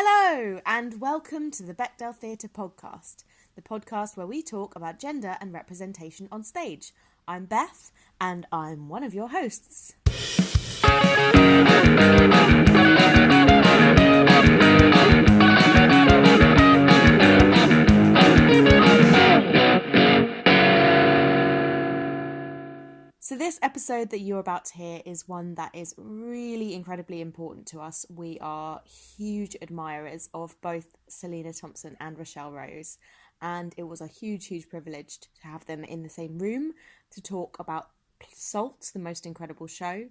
Hello and welcome to the Bechdel Theatre podcast, the podcast where we talk about gender and representation on stage. I'm Beth and I'm one of your hosts. So this episode that you're about to hear is one that is really incredibly important to us. We are huge admirers of both Selina Thompson and Rochelle Rose, and it was a huge privilege to have them in the same room to talk about Salt, the most incredible show,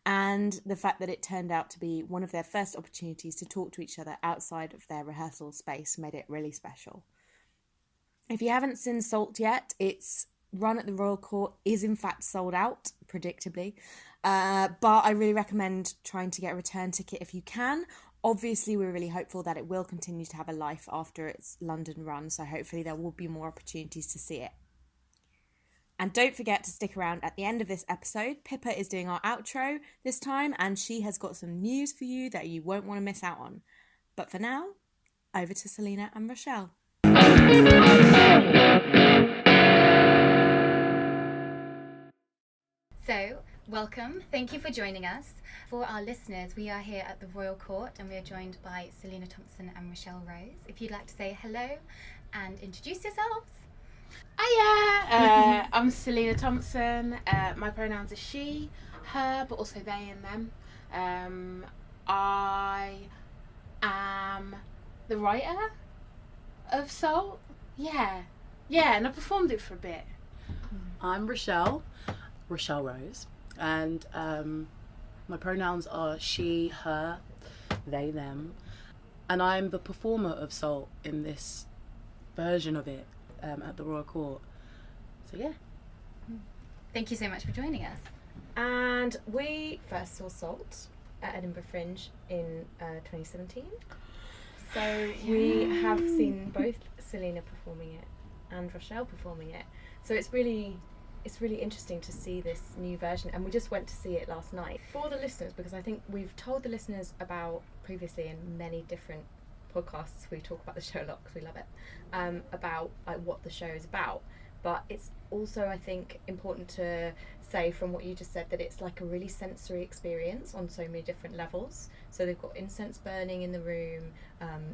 and the fact that it turned out to be one of their first opportunities to talk to each other outside of their rehearsal space made it really special. If you haven't seen Salt yet, its run at the Royal Court is in fact sold out, predictably, but I really recommend trying to get a return ticket if you can. Obviously, we're really hopeful that it will continue to have a life after its London run, so hopefully there will be more opportunities to see it. And don't forget to stick around at the end of this episode. Pippa is doing our outro this time, and she has got some news for you that you won't want to miss out on. But for now, over to Selina and Rochelle. So, welcome. Thank you for joining us. For our listeners, we are here at the Royal Court and we are joined by Selina Thompson and Rochelle Rose. If you'd like to say hello and introduce yourselves. Hiya, I'm Selina Thompson. My pronouns are she, her, but also they and them. I am the writer of Salt. Yeah, and I performed it for a bit. I'm Rochelle Rose, and my pronouns are she, her, they, them, and I'm the performer of Salt in this version of it at the Royal Court. So yeah. Thank you so much for joining us. And we first saw Salt at Edinburgh Fringe in 2017. So we have seen both Selina performing it and Rochelle performing it. So it's really interesting to see this new version, and we just went to see it last night. For the listeners, because I think we've told the listeners about previously in many different podcasts, we talk about the show a lot because we love it, about like what the show is about, but it's also, I think, important to say from what you just said that it's like a really sensory experience on so many different levels. So they've got incense burning in the room,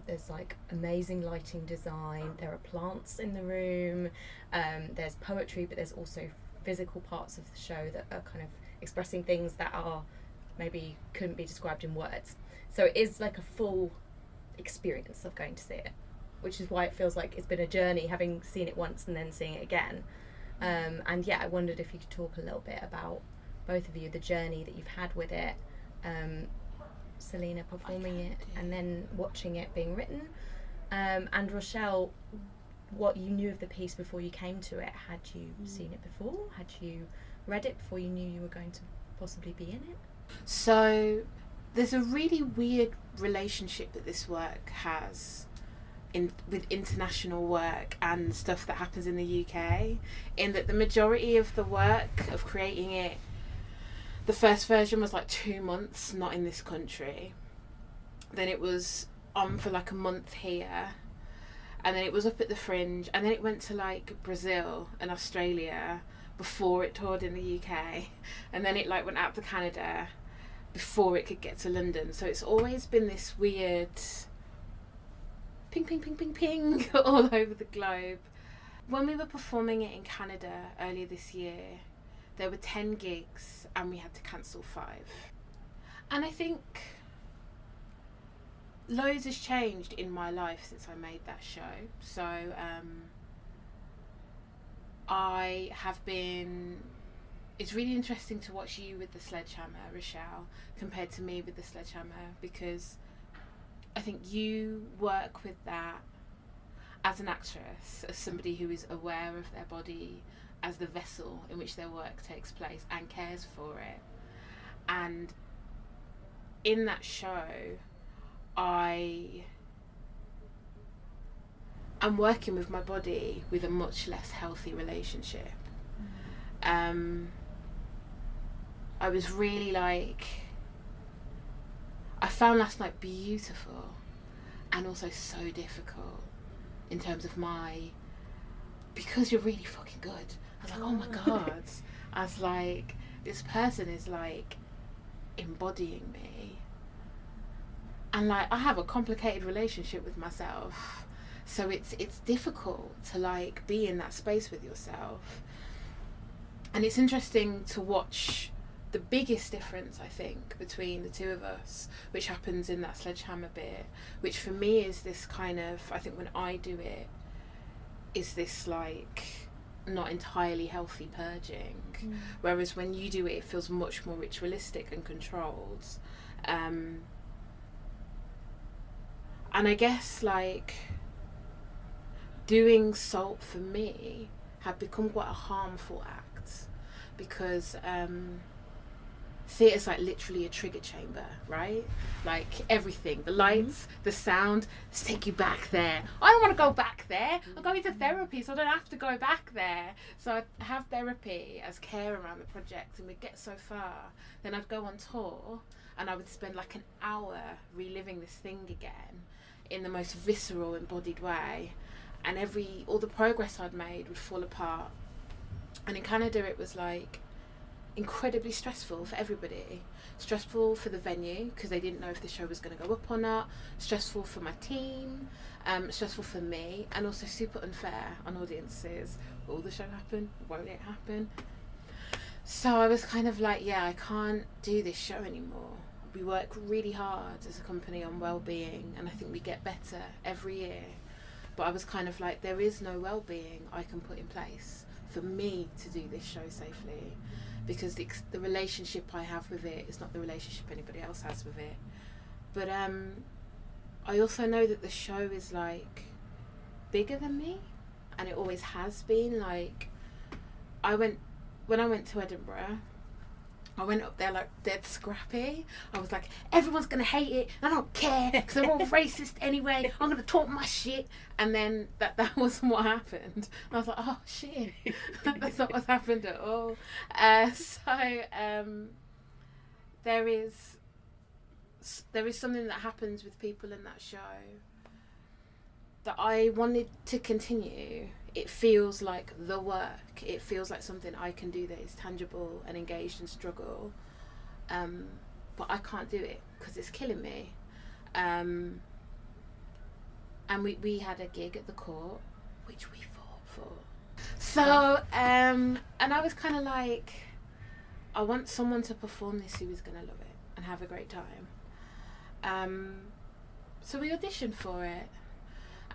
there's like amazing lighting design, there are plants in the room, there's poetry, but there's also physical parts of the show that are kind of expressing things that are maybe couldn't be described in words. So it is like a full experience of going to see it, which is why it feels like it's been a journey, having seen it once and then seeing it again. And yeah, I wondered if you could talk a little bit about, both of you, the journey that you've had with it, Selina performing it and then watching it being written, and Rochelle, what you knew of the piece before you came to it. Had you seen it before? Had you read it before you knew you were going to possibly be in it? So there's a really weird relationship that this work has with international work and stuff that happens in the UK, in that the majority of the work of creating it, the first version was like 2 months not in this country, then it was on for like a month here, and then it was up at the Fringe, and then it went to like Brazil and Australia before it toured in the UK, and then it like went out to Canada before it could get to London. So it's always been this weird ping all over the globe. When we were performing it in Canada earlier this year, there were 10 gigs and we had to cancel 5. And I think loads has changed in my life since I made that show. So I have been, it's really interesting to watch you with the sledgehammer, Rochelle, compared to me with the sledgehammer, because I think you work with that as an actress, as somebody who is aware of their body as the vessel in which their work takes place and cares for it. And in that show, I am working with my body with a much less healthy relationship. I was really like, I found last night beautiful, and also so difficult in terms of because you're really fucking good. I was like, oh my God. I was like, this person is like embodying me. And like, I have a complicated relationship with myself. So it's difficult to like be in that space with yourself. And it's interesting to watch the biggest difference, I think, between the two of us, which happens in that sledgehammer bit, which for me is this kind of, I think when I do it, is this like not entirely healthy purging. Whereas when you do it, it feels much more ritualistic and controlled. And I guess like doing Salt for me had become quite a harmful act, because theatre's like literally a trigger chamber, right? Like everything, the lights, the sound, let's take you back there. I don't want to go back there. I'm going to therapy, so I don't have to go back there. So I'd have therapy as care around the project, and we'd get so far. Then I'd go on tour, and I would spend like an hour reliving this thing again in the most visceral, embodied way. And all the progress I'd made would fall apart. And in Canada, it was like incredibly stressful for everybody. Stressful for the venue, because they didn't know if the show was going to go up or not. Stressful for my team. Stressful for me. And also super unfair on audiences. Will the show happen? Won't it happen? So I was kind of like, yeah, I can't do this show anymore. We work really hard as a company on well-being, and I think we get better every year. But I was kind of like, there is no well-being I can put in place for me to do this show safely, because the relationship I have with it is not the relationship anybody else has with it. But I also know that the show is like bigger than me, and it always has been. Like when I went to Edinburgh, I went up there like dead scrappy. I was like, everyone's going to hate it. I don't care, because they're all racist anyway. I'm going to talk my shit. And then that wasn't what happened. I was like, oh shit. That's not what's happened at all. There is something that happens with people in that show that I wanted to continue. It feels like the work. It feels like something I can do that is tangible and engaged and struggle. But I can't do it because it's killing me. And we had a gig at the Court, which we fought for. So, and I was kind of like, I want someone to perform this who is going to love it and have a great time. So we auditioned for it.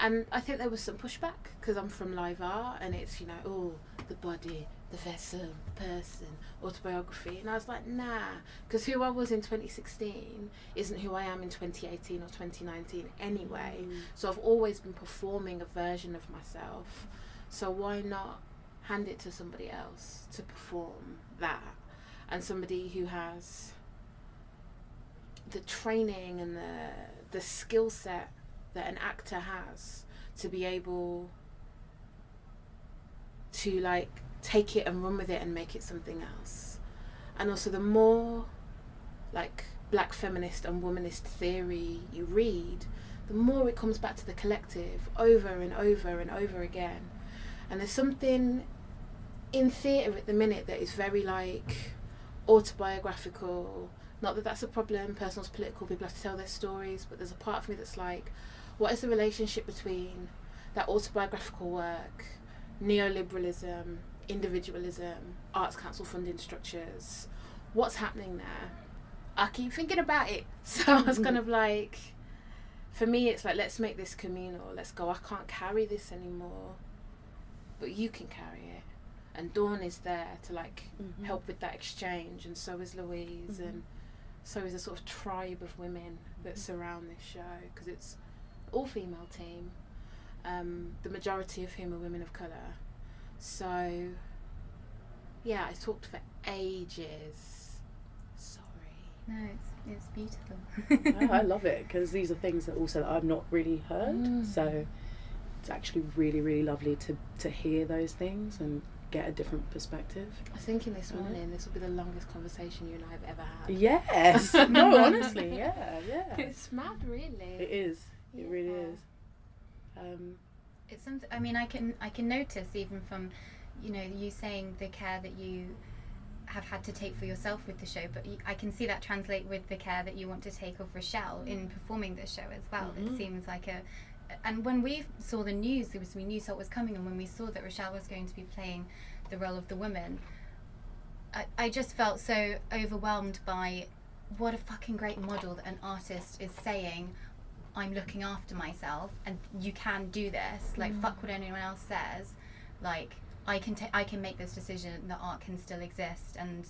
And I think there was some pushback, because I'm from live art, and it's, oh, the body, the vessel, the person, autobiography. And I was like, nah, because who I was in 2016 isn't who I am in 2018 or 2019 anyway. So I've always been performing a version of myself. So why not hand it to somebody else to perform that? And somebody who has the training and the skill set that an actor has to be able to like take it and run with it and make it something else. And also the more like black feminist and womanist theory you read, the more it comes back to the collective over and over and over again. And there's something in theatre at the minute that is very like autobiographical. Not that that's a problem, personal's political, people have to tell their stories, but there's a part of me that's like, what is the relationship between that autobiographical work, neoliberalism, individualism, Arts Council funding structures? What's happening there? I keep thinking about it. So I was kind of like, for me it's like, let's make this communal. Let's go, I can't carry this anymore, but you can carry it. And Dawn is there to like help with that exchange, and so is Louise, and so is a sort of tribe of women that surround this show, because it's all-female team, the majority of whom are women of colour. So, yeah, I talked for ages. Sorry. No, it's beautiful. I love it, because these are things that also that I've not really heard. So it's actually really, really lovely to hear those things and get a different perspective. I was thinking this morning, this will be the longest conversation you and I have ever had. Yes. No, honestly, yeah. It's mad, really. It is. It really Yeah. is. It's something. I mean, I can notice even from, you know, you saying the care that you have had to take for yourself with the show, but I can see that translate with the care that you want to take of Rochelle in performing the show as well. It seems like and when we saw the news, we knew Salt was coming, and when we saw that Rochelle was going to be playing the role of the woman, I just felt so overwhelmed by what a fucking great model that an artist is saying, I'm looking after myself and you can do this, like fuck what anyone else says, like I can make this decision, that art can still exist. And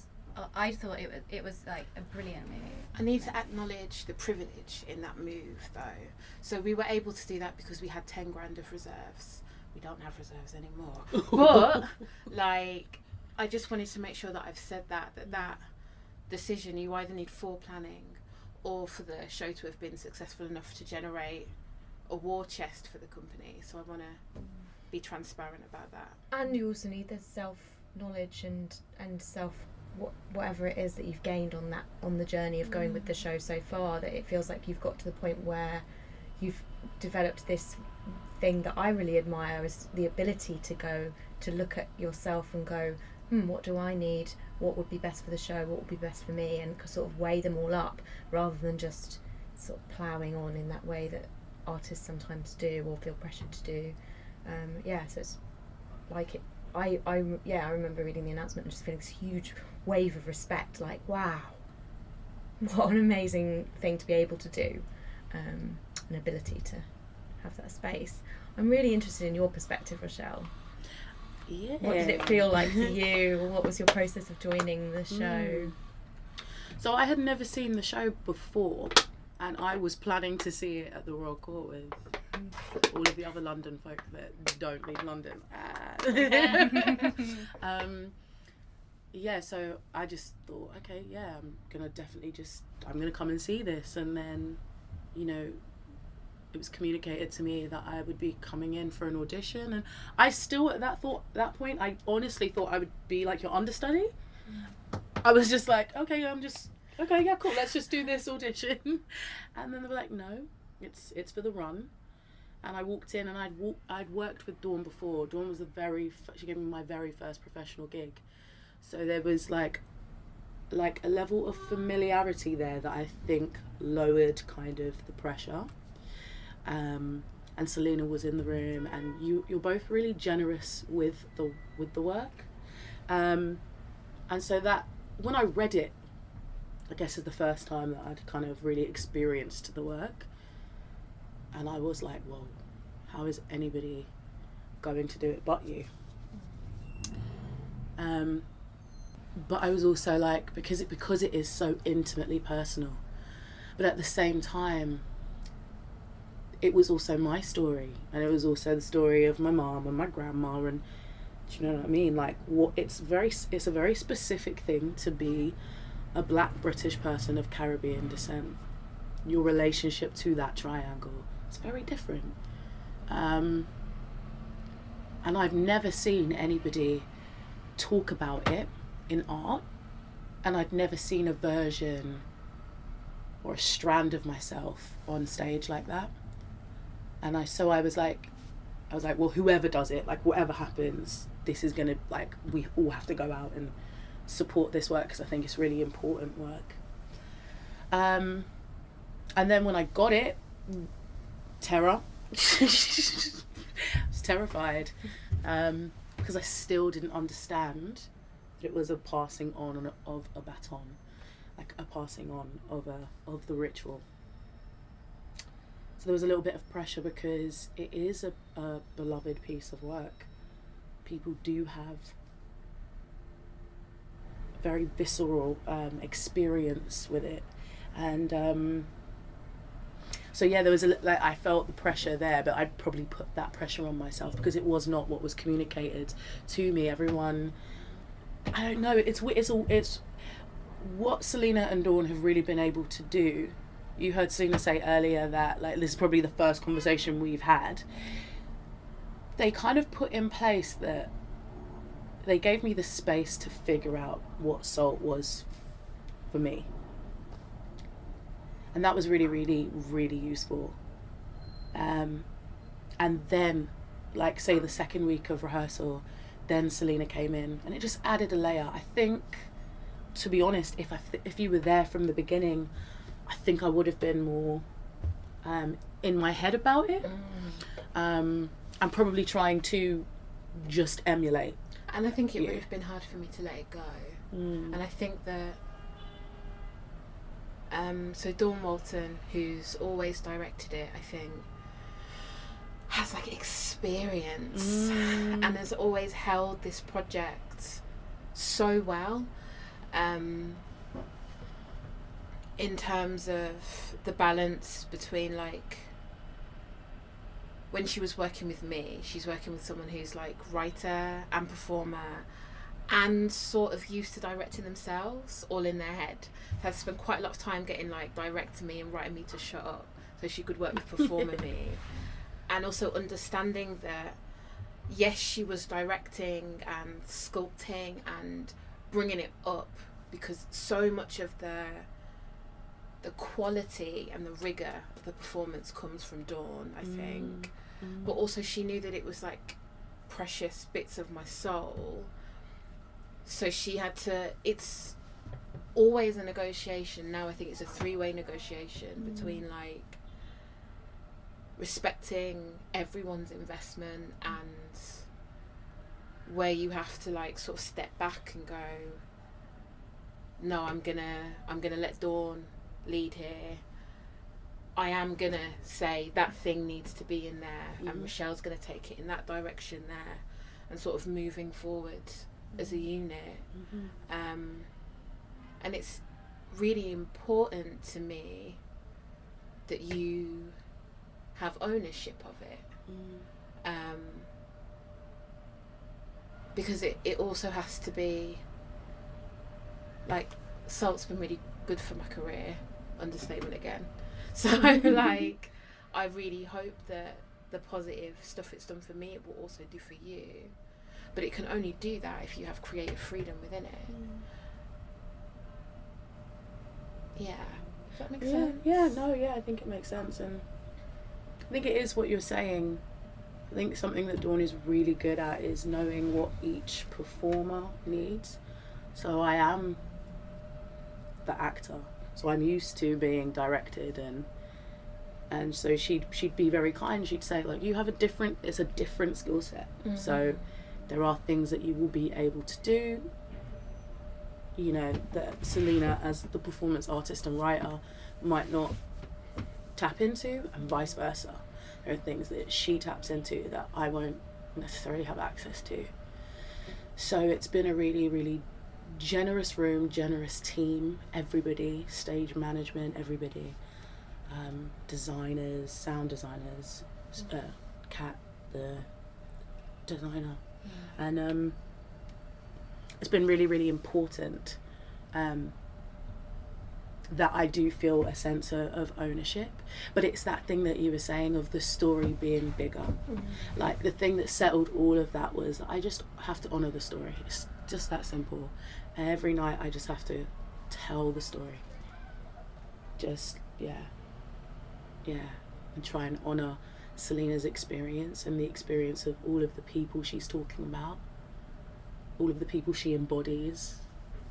I thought it was like a brilliant movie. I need to acknowledge the privilege in that move though. So we were able to do that because we had 10 grand of reserves. We don't have reserves anymore. But like, I just wanted to make sure that I've said that decision, you either need planning or for the show to have been successful enough to generate a war chest for the company. So I want to be transparent about that. And you also need the self-knowledge and self whatever it is that you've gained on the journey of going with the show so far, that it feels like you've got to the point where you've developed this thing that I really admire, is the ability to go to look at yourself and go, what do I need, what would be best for the show, what would be best for me, and sort of weigh them all up rather than just sort of ploughing on in that way that artists sometimes do or feel pressured to do. So it's like it. I remember reading the announcement and just feeling this huge wave of respect, like, wow, what an amazing thing to be able to do, an ability to have that space. I'm really interested in your perspective, Rochelle. Yeah. What did it feel like for you? What was your process of joining the show? So I had never seen the show before, and I was planning to see it at the Royal Court with all of the other London folk that don't leave London. So I just thought, okay, yeah, I'm gonna come and see this. And then, you know, it was communicated to me that I would be coming in for an audition, and I still at that point I honestly thought I would be like your understudy. I was just like, okay, yeah, cool, let's just do this audition. And then they were like, no, it's for the run. And I walked in, and I'd worked with Dawn before. Dawn was she gave me my very first professional gig. So there was like a level of familiarity there that I think lowered kind of the pressure. And Selina was in the room, and you're both really generous with the work. And so that when I read it, I guess is the first time that I'd kind of really experienced the work. And I was like, whoa, how is anybody going to do it but you? But I was also like, because it is so intimately personal, but at the same time, it was also my story, and it was also the story of my mom and my grandma, and do you know what I mean? Like, it's a very specific thing to be a Black British person of Caribbean descent. Your relationship to that triangle, it's very different. And I've never seen anybody talk about it in art, and I'd never seen a version or a strand of myself on stage like that. And I was like, well, whoever does it, like, whatever happens, this is gonna, like, we all have to go out and support this work, because I think it's really important work. And then when I got it, terror. I was terrified, because I still didn't understand that it was a passing on of a baton, like a passing on of the ritual. So there was a little bit of pressure, because it is a beloved piece of work. People do have a very visceral experience with it, and so yeah, there was I felt the pressure there, but I'd probably put that pressure on myself because it was not what was communicated to me. Everyone, I don't know. It's what Selina and Dawn have really been able to do. You heard Selina say earlier that, like, this is probably the first conversation we've had. They kind of put in place that they gave me the space to figure out what Salt was for me. And that was really, really, really useful. And then, like, say the second week of rehearsal, then Selina came in, and it just added a layer. I think, to be honest, if you were there from the beginning, I think I would have been more in my head about it. I'm probably trying to just emulate. And I think it would have been hard for me to let it go. And I think that so Dawn Walton, who's always directed it, I think has like experience and has always held this project so well, in terms of the balance between, like, when she was working with me, she's working with someone who's like writer and performer and sort of used to directing themselves all in their head. So I've spent quite a lot of time getting like directing me and writing me to shut up so she could work with performer me. And also understanding that, yes, she was directing and sculpting and bringing it up, because so much of the quality and the rigour of the performance comes from Dawn, I think. But also she knew that it was like precious bits of my soul. So she had to, it's always a negotiation. Now I think it's a three-way negotiation between like respecting everyone's investment and where you have to like sort of step back and go, no, I'm gonna let Dawn lead here. I am gonna say that thing needs to be in there, and Rochelle's gonna take it in that direction there, and sort of moving forward as a unit. And it's really important to me that you have ownership of it, because it also has to be like, Salt's been really good for my career, understatement again. So like, I really hope that the positive stuff it's done for me, it will also do for you. But it can only do that if you have creative freedom within it. Yeah. Does that make sense? Yeah, I think it makes sense. And I think it is what you're saying. I think something that Dawn is really good at is knowing what each performer needs. So I am the actor, so I'm used to being directed, and so she'd be very kind. She'd say, like, you have it's a different skill set. So there are things that you will be able to do, you know, that Selina as the performance artist and writer might not tap into, and vice versa. There are things that she taps into that I won't necessarily have access to. So it's been a really, really generous room, generous team, everybody, stage management, everybody, designers, sound designers, Kat, the designer, and it's been really, really important that I do feel a sense of ownership. But it's that thing that you were saying of the story being bigger. Like, the thing that settled all of that was I just have to honour the story. It's just that simple. Every night I just have to tell the story. Just, and try and honour Selina's experience and the experience of all of the people she's talking about, all of the people she embodies,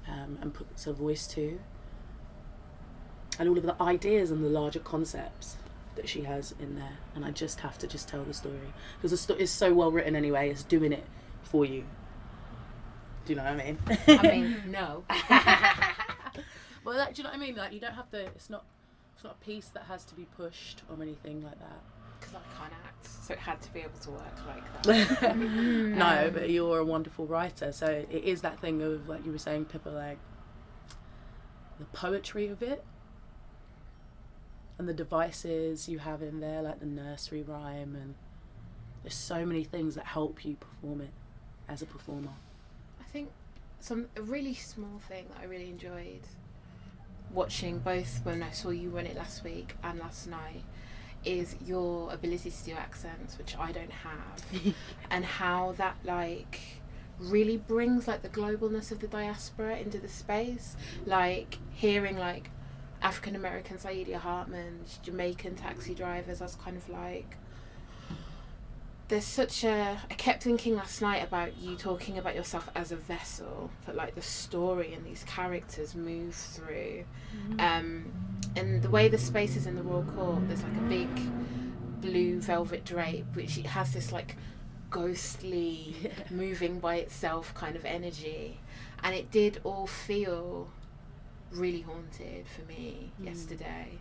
and puts her voice to, and all of the ideas and the larger concepts that she has in there. And I just have to just tell the story, because the story is so well written anyway. It's doing it for you. Do you know what I mean? I mean, no. Well, like, do you know what I mean? Like, you don't have to. It's not a piece that has to be pushed or anything like that. Because I can't act, so it had to be able to work like that. No, but you're a wonderful writer, so it is that thing of, like you were saying, Pippa, like the poetry of it, and the devices you have in there, like the nursery rhyme, and there's so many things that help you perform it as a performer. I think a really small thing that I really enjoyed watching, both when I saw you run it last week and last night, is your ability to do accents, which I don't have, and how that like really brings like the globalness of the diaspora into the space. Like hearing like African American Saidia Hartmans, Jamaican taxi drivers. I was kind of like, there's such a... I kept thinking last night about you talking about yourself as a vessel that like the story and these characters move through. And the way the space is in the Royal Court, there's like a big blue velvet drape, which it has this like ghostly, moving by itself kind of energy. And it did all feel really haunted for me yesterday,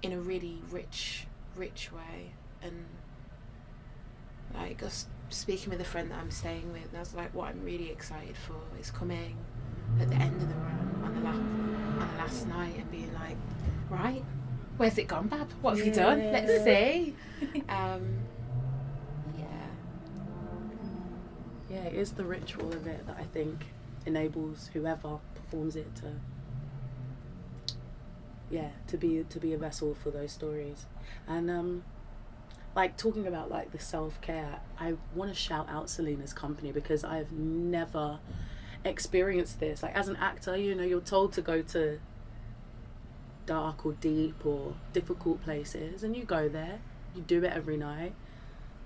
in a really rich way. And like, I was speaking with a friend that I'm staying with, and I was like, what I'm really excited for is coming at the end of the run on the last night and being like, right, where's it gone, Bab? What have you done? Let's see. Yeah, it is the ritual of it that I think enables whoever performs it to be a vessel for those stories. And like talking about like the self-care, I want to shout out Selina's company, because I've never experienced this. Like, as an actor, you know, you're told to go to dark or deep or difficult places, and you go there, you do it every night,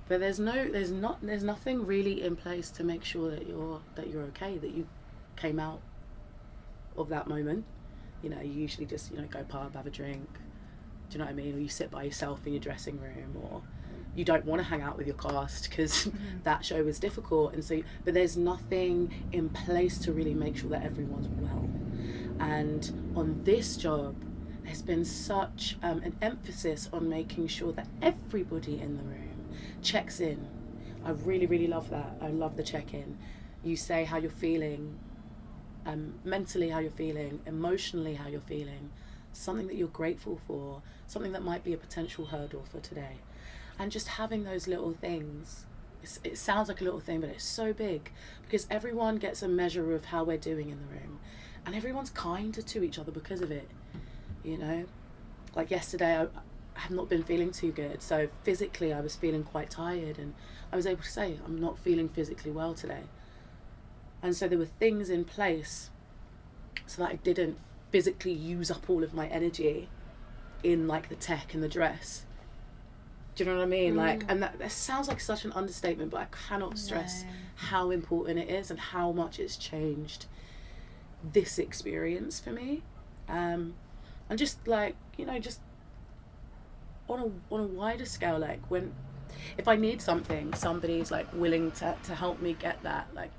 but there's nothing really in place to make sure that you're okay, that you came out of that moment. You know, you usually just, you know, go pub, have a drink, do you know what I mean, or you sit by yourself in your dressing room, or you don't want to hang out with your cast because that show was difficult, and so but there's nothing in place to really make sure that everyone's well. And on this job, there's been such an emphasis on making sure that everybody in the room checks in. I really love that. I love the check-in. You say how you're feeling, mentally how you're feeling, emotionally how you're feeling, something that you're grateful for, something that might be a potential hurdle for today. And just having those little things, it sounds like a little thing, but it's so big, because everyone gets a measure of how we're doing in the room, and everyone's kinder to each other because of it. You know, like yesterday I have not been feeling too good, so physically I was feeling quite tired, and I was able to say I'm not feeling physically well today. And so there were things in place so that I didn't physically use up all of my energy in like the tech and the dress. Do you know what I mean? Like, and that sounds like such an understatement, but I cannot stress how important it is and how much it's changed this experience for me. And just like, you know, just on a wider scale, like if I need something, somebody's like willing to help me get that. Like,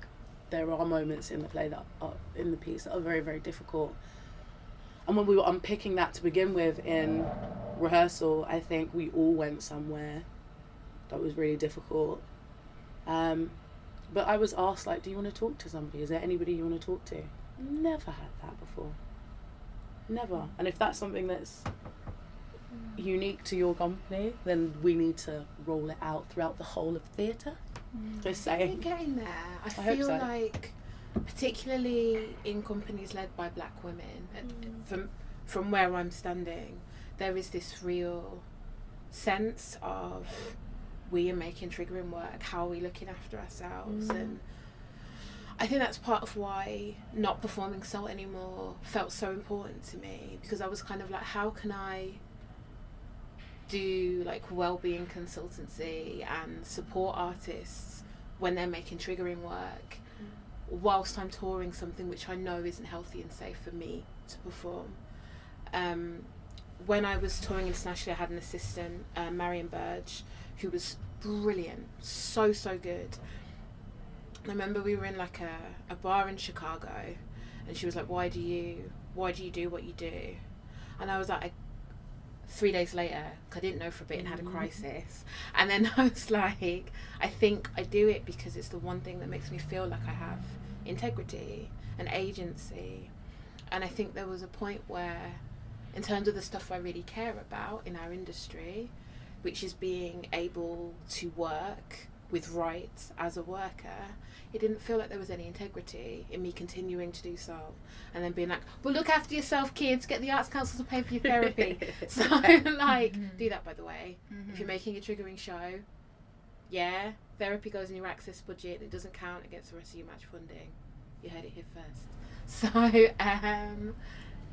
there are moments in the play that are in the piece that are very, very difficult. And when we were unpicking that to begin with in rehearsal, I think we all went somewhere that was really difficult. But I was asked, like, do you want to talk to somebody? Is there anybody you want to talk to? Never had that before. Never. And if that's something that's unique to your company, then we need to roll it out throughout the whole of theatre. Just saying. You're getting there. I feel so. Like, particularly in companies led by black women, from where I'm standing, there is this real sense of we are making triggering work, how are we looking after ourselves? And I think that's part of why not performing Salt anymore felt so important to me, because I was kind of like, how can I do like well-being consultancy and support artists when they're making triggering work whilst I'm touring something which I know isn't healthy and safe for me to perform. When I was touring internationally, I had an assistant, Marion Burge, who was brilliant, so good. And I remember we were in like a bar in Chicago, and she was like, why do you do what you do? And I was like, 3 days later, I didn't know for a bit and had a crisis. And then I was like, I think I do it because it's the one thing that makes me feel like I have integrity and agency. And I think there was a point where, in terms of the stuff I really care about in our industry, which is being able to work with rights as a worker, it didn't feel like there was any integrity in me continuing to do so, and then being like, well, look after yourself, kids, get the Arts Council to pay for your therapy. So like, do that, by the way. If you're making a triggering show, therapy goes in your access budget, it doesn't count against the rest of your match funding. You heard it here first. So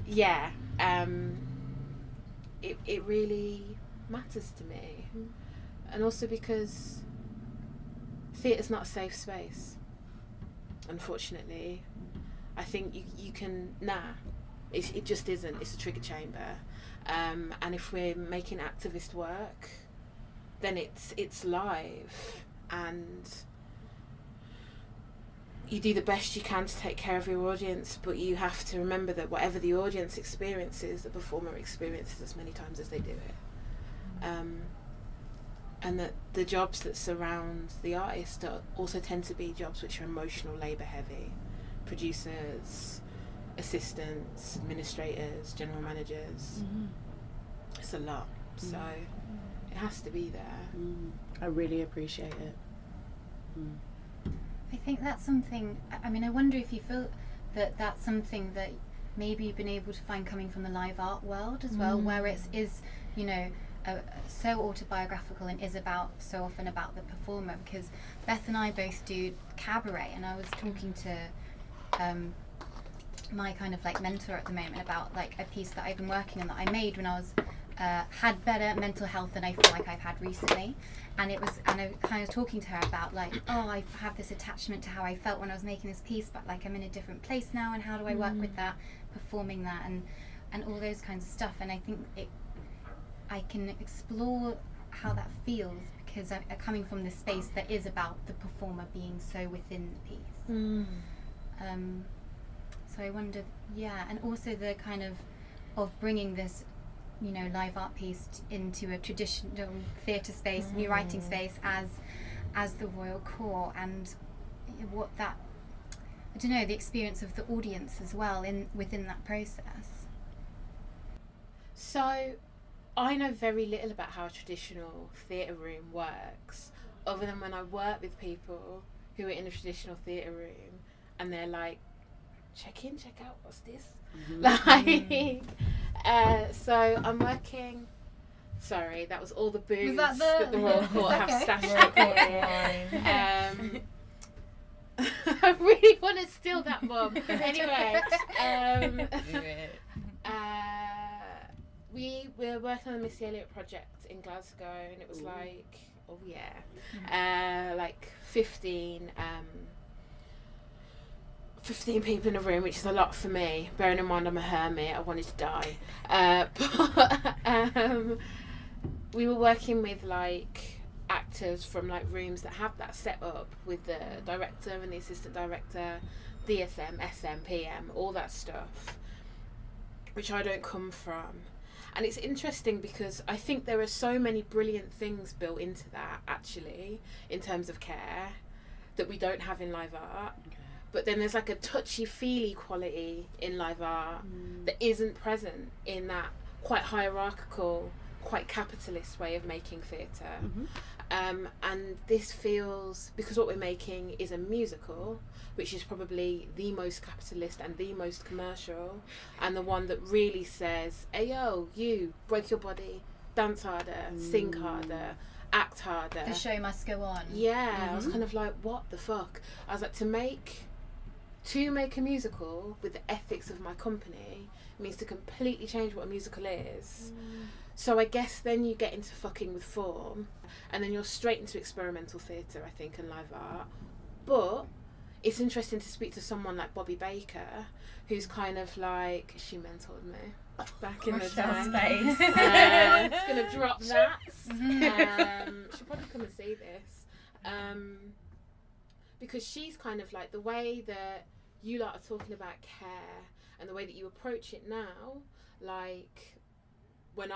yeah, it really matters to me, and also because theatre's not a safe space, unfortunately. I think you can it just isn't. It's a trigger chamber, and if we're making activist work, then it's live, and you do the best you can to take care of your audience, but you have to remember that whatever the audience experiences, the performer experiences as many times as they do it, and that the jobs that surround the artist also tend to be jobs which are emotional labour heavy. Producers, assistants, administrators, general managers. It's a lot, so it has to be there. I really appreciate it. I think that's something, I mean, I wonder if you feel that that's something that maybe you've been able to find coming from the live art world as well, where it is, you know, so autobiographical and is so often about the performer, because Beth and I both do cabaret, and I was talking to my kind of like mentor at the moment about like a piece that I've been working on that I made when I was had better mental health than I feel like I've had recently, and I kind of talking to her about like, oh, I have this attachment to how I felt when I was making this piece, but like I'm in a different place now, and how do I work with that, performing that, and all those kinds of stuff. And I think I can explore how that feels, because I'm coming from this space that is about the performer being so within the piece. So I wondered, and also the kind of bringing this, you know, live art piece into a traditional theatre space, new writing space as the royal core, and what that, I don't know, the experience of the audience as well within that process. So I know very little about how a traditional theatre room works, other than when I work with people who are in a traditional theatre room and they're like, check in, check out, what's this? So I'm working. Sorry, that was all the booze that the Royal Court have stashed up here. I really want to steal that, Mum. Anyway, we were working on the Missy Elliott project in Glasgow, and it was like, like 15 people in a room, which is a lot for me, bearing in mind I'm a hermit. I wanted to die, but we were working with like actors from like rooms that have that set up with the director and the assistant director, DSM, SM, PM, all that stuff, which I don't come from. And it's interesting because I think there are so many brilliant things built into that, actually, in terms of care, that we don't have in live art. But then there's like a touchy-feely quality in live art that isn't present in that quite hierarchical, quite capitalist way of making theatre. And this feels, because what we're making is a musical, which is probably the most capitalist and the most commercial, and the one that really says, hey yo, you, break your body, dance harder, sing harder, act harder. The show must go on. I was kind of like, what the fuck? I was like, to make a musical with the ethics of my company means to completely change what a musical is. So I guess then you get into fucking with form, and then you're straight into experimental theatre, I think, and live art. But it's interesting to speak to someone like Bobby Baker, who's kind of like, she mentored me back in the time. Just gonna drop that. She'll probably come and see this. Because she's kind of like, the way that you lot are talking about care and the way that you approach it now, like when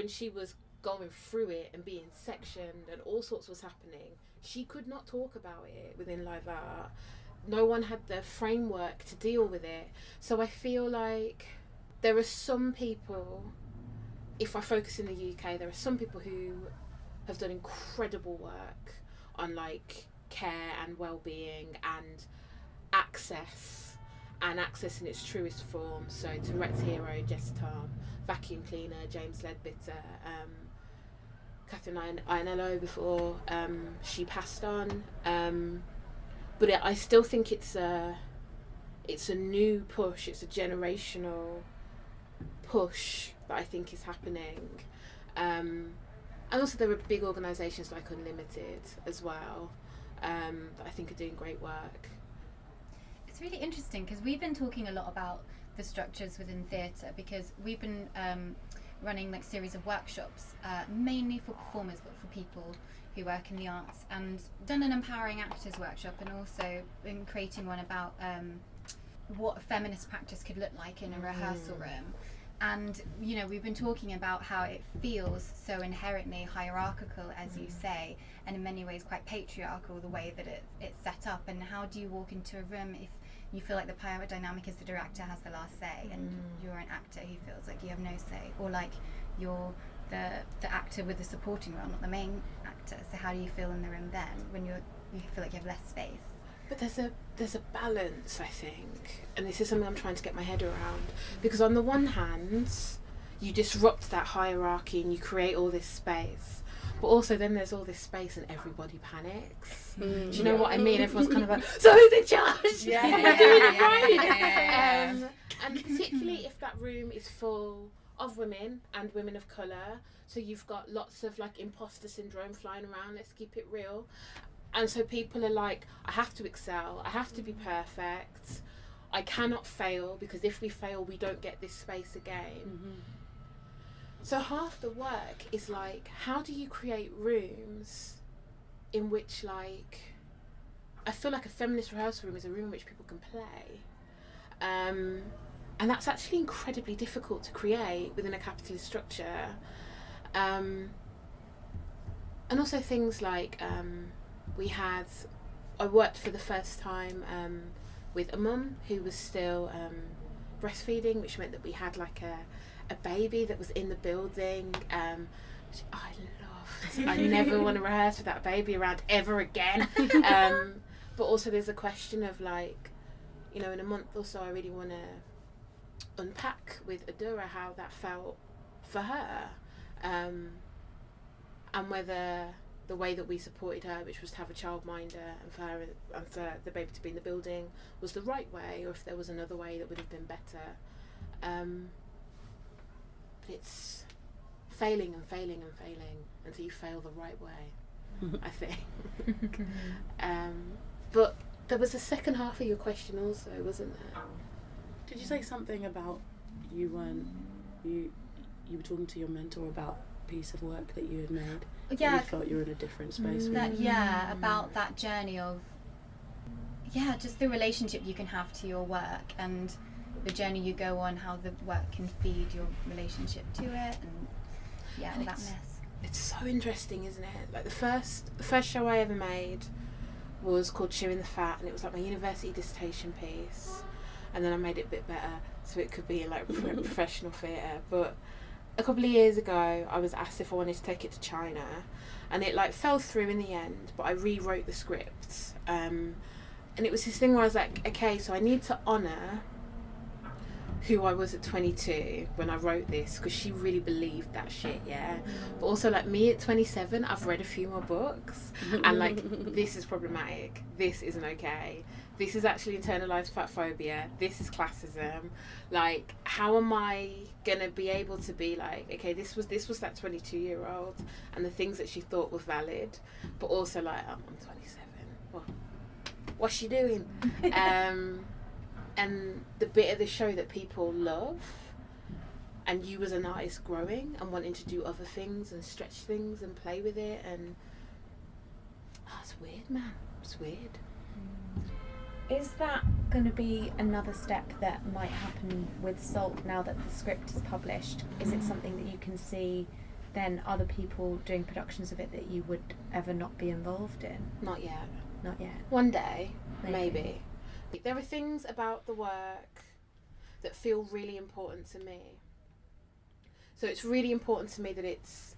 she was going through it and being sectioned and all sorts was happening, she could not talk about it within live art. No one had the framework to deal with it. So I feel like there are some people, if I focus in the UK, there are some people who have done incredible work on like care and well-being and access in its truest form. So Tourette's hero Jess Tom, vacuum cleaner James Leadbitter, Catherine Ainello before she passed on, but I still think it's a it's a new push, it's a generational push that I think is happening. And also there are big organisations like Unlimited as well, that I think are doing great work. It's really interesting because we've been talking a lot about the structures within theatre, because we've been running like series of workshops, mainly for performers but for people who work in the arts, and done an empowering actors workshop, and also been creating one about what a feminist practice could look like in a rehearsal room. And you know, we've been talking about how it feels so inherently hierarchical, as you say, and in many ways quite patriarchal, the way that it's set up. And how do you walk into a room if you feel like the power dynamic is the director has the last say, and you're an actor who feels like you have no say, or like you're the actor with the supporting role, not the main actor? So how do you feel in the room then when you feel like you have less space? But there's a balance, I think, and this is something I'm trying to get my head around, because on the one hand you disrupt that hierarchy and you create all this space, but also then there's all this space and everybody panics. Do you know what I mean? Everyone's kind of like, so who's in charge? Am I doing it right? And particularly if that room is full of women and women of colour, so you've got lots of like imposter syndrome flying around, let's keep it real. And so people are like, I have to excel, I have to be perfect, I cannot fail, because if we fail we don't get this space again. So half the work is like, how do you create rooms in which, like, I feel like a feminist rehearsal room is a room in which people can play, and that's actually incredibly difficult to create within a capitalist structure. And also things like, I worked for the first time with a mum who was still breastfeeding, which meant that we had like a baby that was in the building, which I loved. I never want to rehearse with that baby around ever again. But also there's a question of like, you know, in a month or so I really want to unpack with Adura how that felt for her, and whether the way that we supported her, which was to have a childminder and for her and for the baby to be in the building, was the right way, or if there was another way that would have been better. But it's failing and failing and failing until you fail the right way, I think. But there was a second half of your question also, wasn't there? Did you say something about you were talking to your mentor about a piece of work that you had made? Yeah, you felt you were in a different space. About that journey of just the relationship you can have to your work, and the journey you go on, how the work can feed your relationship to it, and all that mess. It's so interesting, isn't it? Like the first show I ever made was called Chewing the Fat, and it was like my university dissertation piece, and then I made it a bit better so it could be in like professional theatre. But a couple of years ago I was asked if I wanted to take it to China, and it like fell through in the end, but I rewrote the script, and it was this thing where I was like, okay, so I need to honour who I was at 22 when I wrote this, because she really believed that shit, but also like me at 27, I've read a few more books and like this is problematic, this isn't okay, this is actually internalized fat phobia, this is classism. Like, how am I gonna be able to be like, okay, this was that 22-year-old and the things that she thought were valid, but also like, I'm 27, what's she doing? And the bit of the show that people love, and you as an artist growing and wanting to do other things and stretch things and play with it, and it's weird, man. It's weird. Is that going to be another step that might happen with Salt now that the script is published? Is it something that you can see then other people doing productions of it that you would ever not be involved in? Not yet. Not yet. One day, maybe. There are things about the work that feel really important to me. So it's really important to me that it's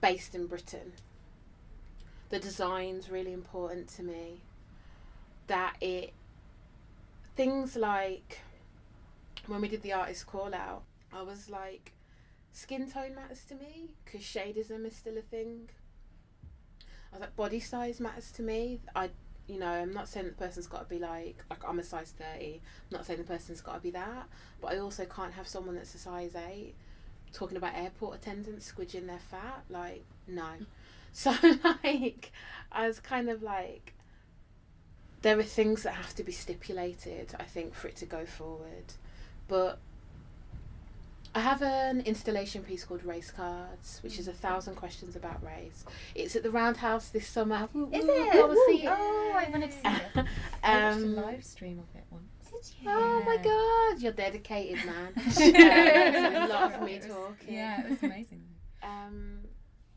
based in Britain. The design's really important to me. That things like when we did the artist call out, I was like, skin tone matters to me because shadeism is still a thing. I was like, body size matters to me. you know, I'm not saying that the person's got to be like I'm a size 30. I'm not saying the person's got to be that, but I also can't have someone that's a size 8 talking about airport attendants squidging their fat. Like, no. So like, I was kind of like, there are things that have to be stipulated, I think, for it to go forward. But I have an installation piece called Race Cards, which is 1,000 questions about race. It's at the Roundhouse this summer. Is it? Go and see it. Oh, I wanted to see it. I watched a live stream of it once. Did you? Oh my God, you're dedicated, man. It's a lot of me talking. Yeah, it was amazing.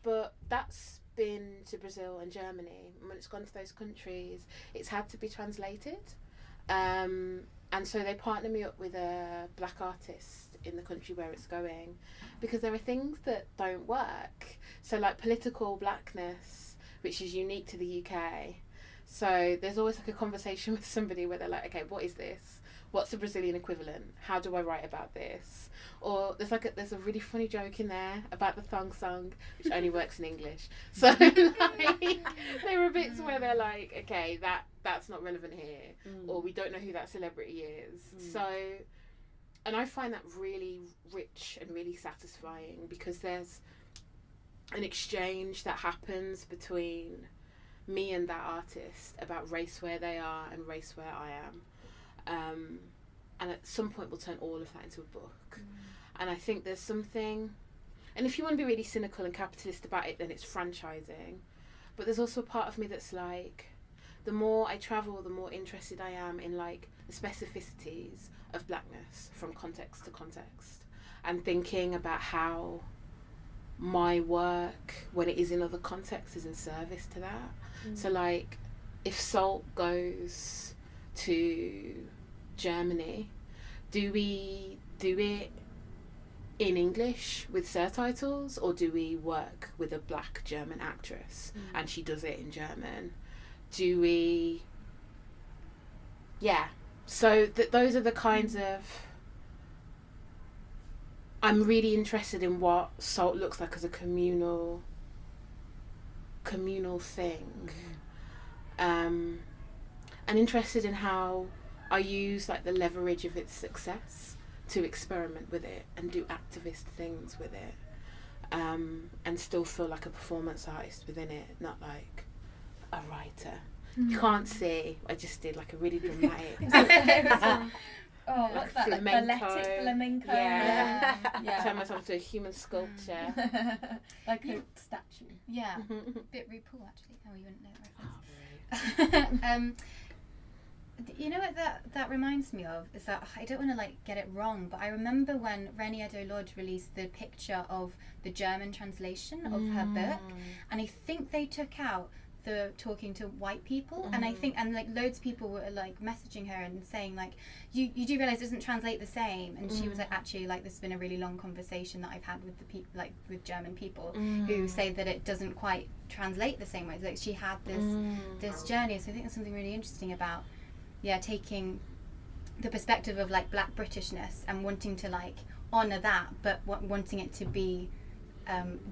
But that's been to Brazil and Germany. And when it's gone to those countries, it's had to be translated. And so they partner me up with a black artist in the country where it's going, because there are things that don't work. So like political blackness, which is unique to the UK. So there's always like a conversation with somebody where they're like, okay, what is this? What's the Brazilian equivalent? How do I write about this? Or there's a really funny joke in there about the thong song, which only works in English. So like, there are bits where they're like, okay, that's not relevant here, or we don't know who that celebrity is. So, and I find that really rich and really satisfying, because there's an exchange that happens between me and that artist about race where they are and race where I am. And at some point we'll turn all of that into a book. And I think there's something, and if you want to be really cynical and capitalist about it, then it's franchising. But there's also a part of me that's like, the more I travel, the more interested I am in like the specificities of blackness from context to context, and thinking about how my work, when it is in other contexts, is in service to that. So like, if Salt goes to Germany, do we do it in English with surtitles, or do we work with a black German actress and she does it in German? Do we, so those are the kinds of, I'm really interested in what Salt looks like as a communal thing, and interested in how I use like the leverage of its success to experiment with it and do activist things with it, and still feel like a performance artist within it, not like a writer. You can't see, I just did like a really dramatic Oh, what's that? Like flamenco? Yeah. Yeah. Turn myself into a human sculpture. Like a statue. Yeah. Bit RuPaul actually. Oh, you wouldn't know the reference. You know what that reminds me of is that, I don't want to like get it wrong, but I remember when Renée Edo-Lodge released the picture of the German translation of her book, and I think they took out the talking to white people, and I think, and like loads of people were like messaging her and saying like, you do realize it doesn't translate the same, and she was like, actually, like, this has been a really long conversation that I've had with the people, like with German people who say that it doesn't quite translate the same way. Like, she had this journey. So I think there's something really interesting about taking the perspective of like black Britishness and wanting to like honor that, but wanting it to be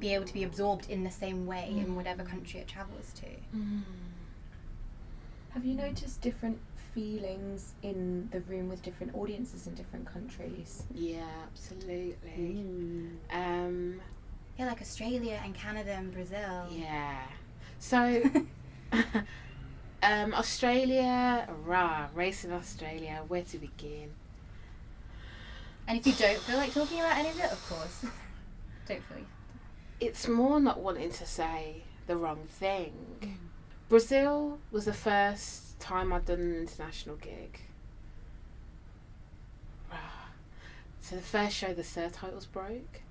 able to be absorbed in the same way in whatever country it travels to. Have you noticed different feelings in the room with different audiences in different countries? Yeah, absolutely. Yeah, like Australia and Canada and Brazil. Yeah. So, Australia, race in Australia, where to begin? And if you don't feel like talking about any of it, of course, don't feel. It's more not wanting to say the wrong thing. Brazil was the first time I'd done an international gig. So the first show, the surtitles broke.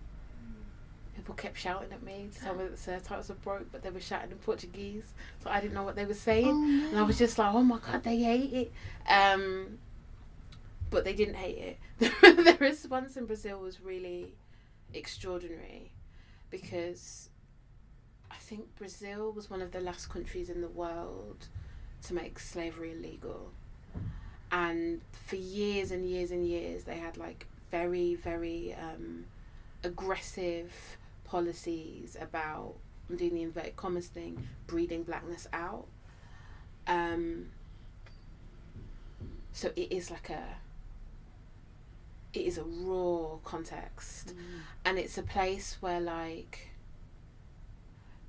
People kept shouting at me to tell me that the surtitles were broke, but they were shouting in Portuguese, so I didn't know what they were saying. And I was just like, oh my God, they hate it. But they didn't hate it. The response in Brazil was really extraordinary, because I think Brazil was one of the last countries in the world to make slavery illegal. And for years and years and years, they had like very, very aggressive policies about, I'm doing the inverted commas thing, breeding blackness out. So it is a raw context, and it's a place where like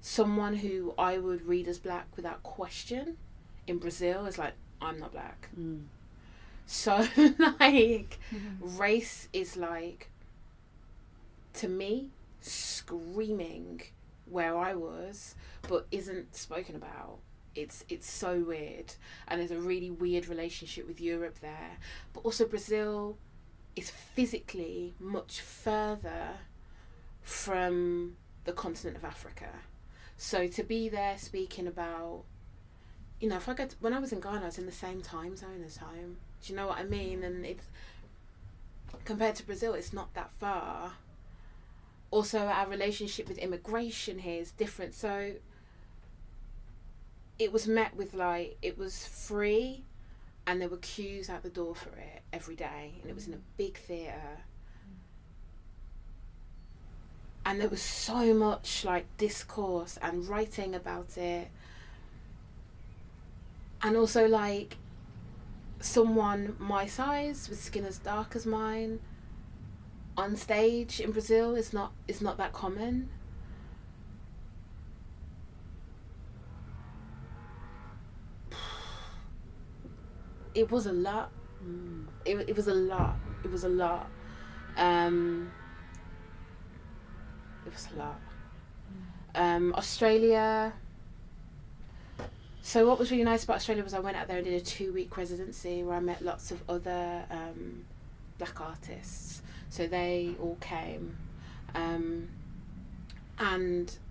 someone who I would read as black without question in Brazil is like, I'm not black. So like race is like, to me, screaming where I was, but isn't spoken about. It's so weird, and there's a really weird relationship with Europe there, but also Brazil is physically much further from the continent of Africa. So to be there speaking about, you know, when I was in Ghana, I was in the same time zone as home. Do you know what I mean? And it's, compared to Brazil, it's not that far. Also, our relationship with immigration here is different. So it was met with like, it was free, and there were queues out the door for it every day, and it was in a big theatre. And there was so much like discourse and writing about it. And also like someone my size with skin as dark as mine on stage in Brazil is not that common. It was a lot. It was a lot. It was a lot. It was a lot. Australia. So what was really nice about Australia was I went out there and did a 2-week residency where I met lots of other black artists. So they all came. And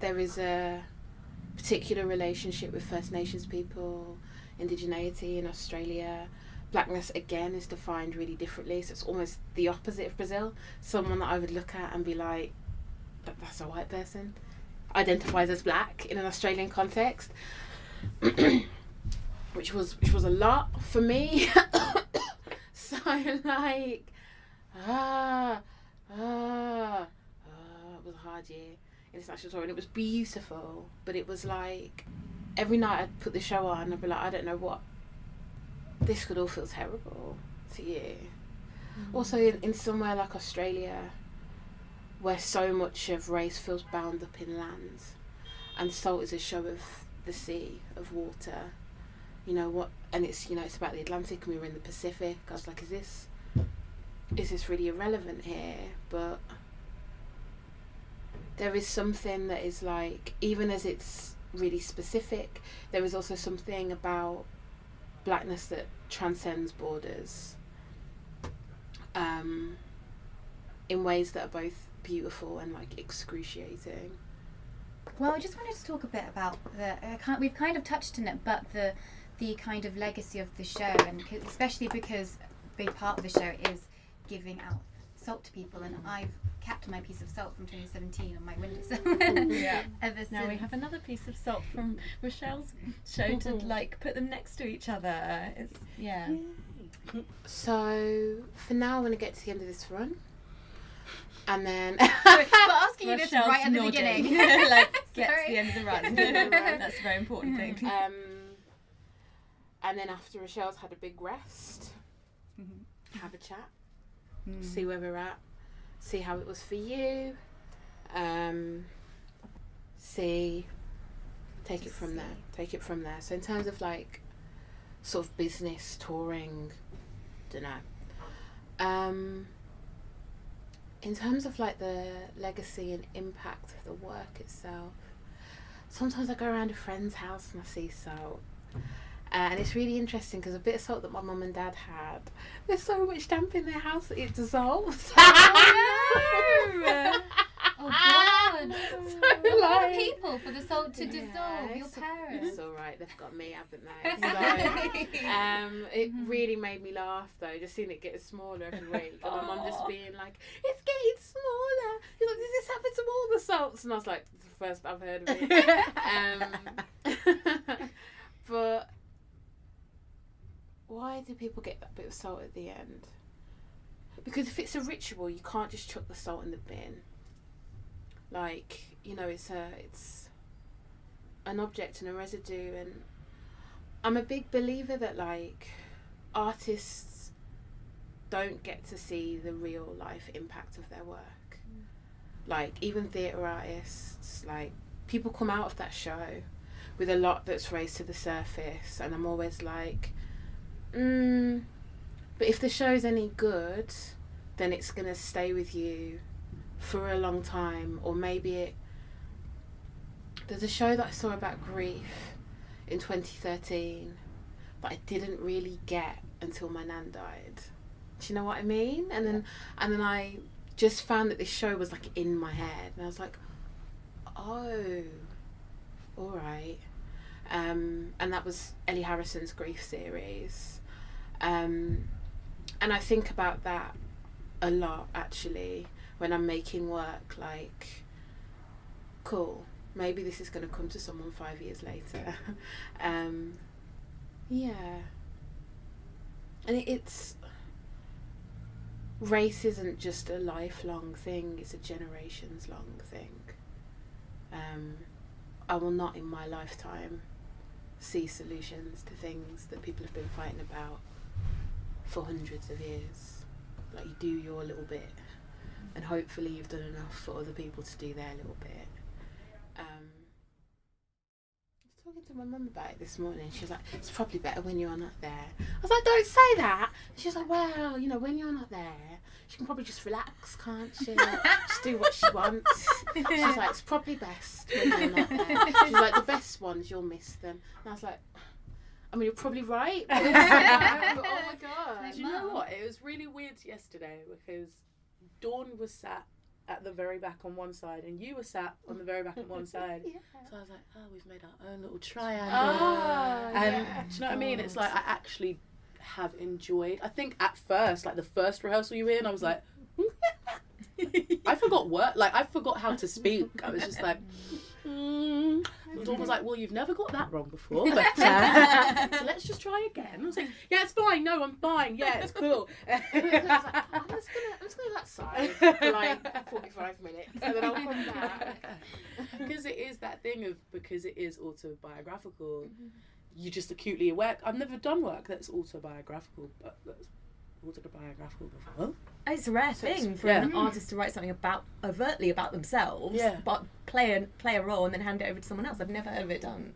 there is a particular relationship with First Nations people, indigeneity in Australia. Blackness, again, is defined really differently. So it's almost the opposite of Brazil. Someone that I would look at and be like, that's a white person, identifies as black in an Australian context. which was a lot for me. So like, it was a hard year in international touring. It was beautiful, but it was like every night I'd put the show on and I'd be like, I don't know what, this could all feel terrible to you. Also in somewhere like Australia, where so much of race feels bound up in land, and Salt is a show of the sea, of water, you know what, and it's, you know, it's about the Atlantic, and we were in the Pacific. I was like, is this really irrelevant here? But there is something that is like, even as it's really specific, there is also something about blackness that transcends borders, in ways that are both beautiful and like excruciating. Well, I just wanted to talk a bit about we've kind of touched on it, but the kind of legacy of the show, and especially because a big part of the show is giving out salt to people, and I've kept my piece of salt from 2017 on my windowsill. Yeah. Ever Now since. we have another piece of salt from Rochelle's show to like put them next to each other. It's So for now, I'm going to get to the end of this run, and then We're asking you this Rochelle's right at the nodding. beginning. Like, get to Sorry. the end of the run. That's a very important thing. and then after Rochelle's had a big rest, have a chat, see where we're at, see how it was for you, take it from there. So in terms of like sort of business touring, dunno. In terms of like the legacy and impact of the work itself, sometimes I go around a friend's house and I see salt. And it's really interesting because a bit of salt that my mum and dad had, there's so much damp in their house that it dissolves. Oh God! So, like, People for the salt to dissolve. Your It's parents. alright, they've got me, haven't they? So, it really made me laugh though, just seeing it get smaller every week. And my mum just being like, it's getting smaller. She's like, does this happen to all the salts? And I was like, it's the first I've heard of it. But why do people get that bit of salt at the end? Because if it's a ritual, you can't just chuck the salt in the bin. Like, you know, it's an object and a residue, and I'm a big believer that like artists don't get to see the real life impact of their work. Like even theatre artists, like people come out of that show with a lot that's raised to the surface, and I'm always like, but if the show's any good, then it's gonna stay with you for a long time. Or maybe there's a show that I saw about grief in 2013 that I didn't really get until my nan died. Do you know what I mean? And then I just found that this show was like in my head, and I was like, oh, all right. And that was Ellie Harrison's Grief series. And I think about that a lot actually when I'm making work, like, cool, maybe this is going to come to someone 5 years later. Yeah. And it's race isn't just a lifelong thing, it's a generations long thing. I will not in my lifetime see solutions to things that people have been fighting about for hundreds of years. Like, you do your little bit, and hopefully you've done enough for other people to do their little bit. I was talking to my mum about it this morning. She was like, it's probably better when you're not there. I was like, don't say that. She was like, well, you know, when you're not there, she can probably just relax, can't she? Just do what she wants. She's like, it's probably best when you're not there. She's like, the best ones, you'll miss them. And I was like, I mean, you're probably right. But oh my God. Do you know what? It was really weird yesterday because Dawn was sat at the very back on one side and you were sat on the very back on one side. Yeah. So I was like, oh, we've made our own little triangle. Oh, and do you know what I mean? It's like I actually have enjoyed, I think at first, like the first rehearsal you were in, I was like, I forgot how to speak. I was just like, Dawn was like, well, you've never got that wrong before, but so let's just try again. I was like, yeah, it's fine. No, I'm fine. Yeah, it's cool. I was like, I'm just gonna go that side for like 45 minutes, and then I'll come back. Because it is that thing of, because it is autobiographical, you're just acutely aware. I've never done work that's autobiographical, but that's autobiographical before. It's a rare thing for an artist to write something overtly about themselves, but play a role and then hand it over to someone else. I've never heard of it done.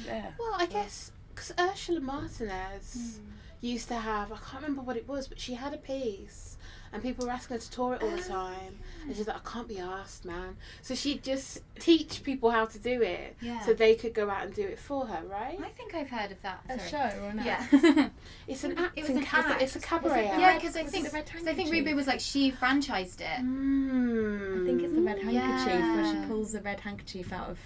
Yeah. Well, I guess because Ursula Martinez used to have, I can't remember what it was, but she had a piece and people were asking her to tour it all the time, and she's like, I can't be asked, man. So she'd just teach people how to do it, so they could go out and do it for her, right? I think I've heard of that. A show or an act? Yeah. It's an act. It was an act. It's a cabaret act. Yeah, because I think Ruby was like, she franchised it. I think it's the red handkerchief where she pulls the red handkerchief out of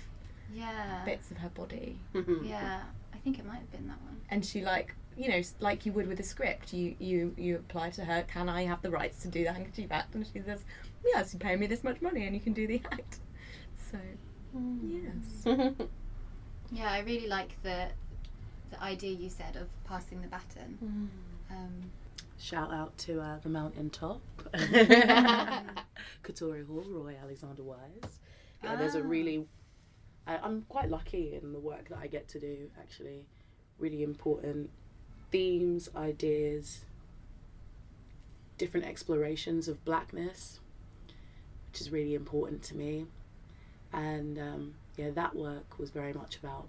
bits of her body. Yeah, I think it might have been that one. And she, like, you know, like you would with a script, you apply to her, can I have the rights to do the handkerchief act? And she says, yes, you pay me this much money and you can do the act. So, yes. Yeah, I really like the idea you said of passing the baton. Shout out to the Mountain Top, Couture Hall, Roy Alexander Wise. Yeah, there's a really, I'm quite lucky in the work that I get to do, actually. Really important themes, ideas, different explorations of blackness, which is really important to me. And that work was very much about,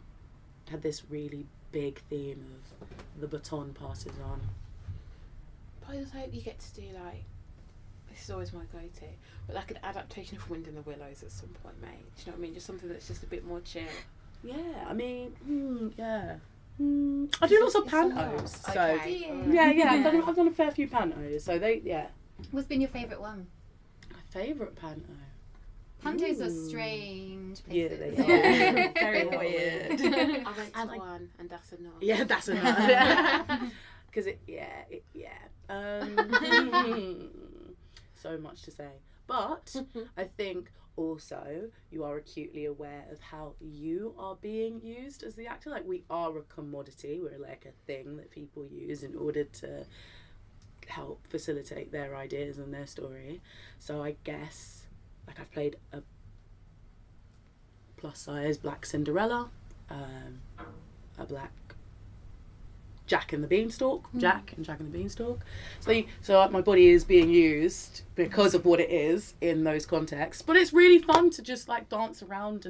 had this really big theme of the baton passes on. But I just hope you get to do, like, this is always my go-to, but like an adaptation of Wind in the Willows at some point, mate. Do you know what I mean? Just something that's just a bit more chill. Yeah, I mean, I do lots of pantos, so I've done a fair few pantos. So What's been your favourite one? My favourite panto. Pantos are strange places. Yeah, they are. Very weird. I went to one, and that's a no. Yeah, that's a no. Because so much to say, but I think also you are acutely aware of how you are being used as the actor. Like, we are a commodity, we're like a thing that people use in order to help facilitate their ideas and their story. So I guess, like, I've played a plus size black Cinderella, a black Jack and the Beanstalk, Jack and the Beanstalk. So my body is being used because of what it is in those contexts. But it's really fun to just like dance around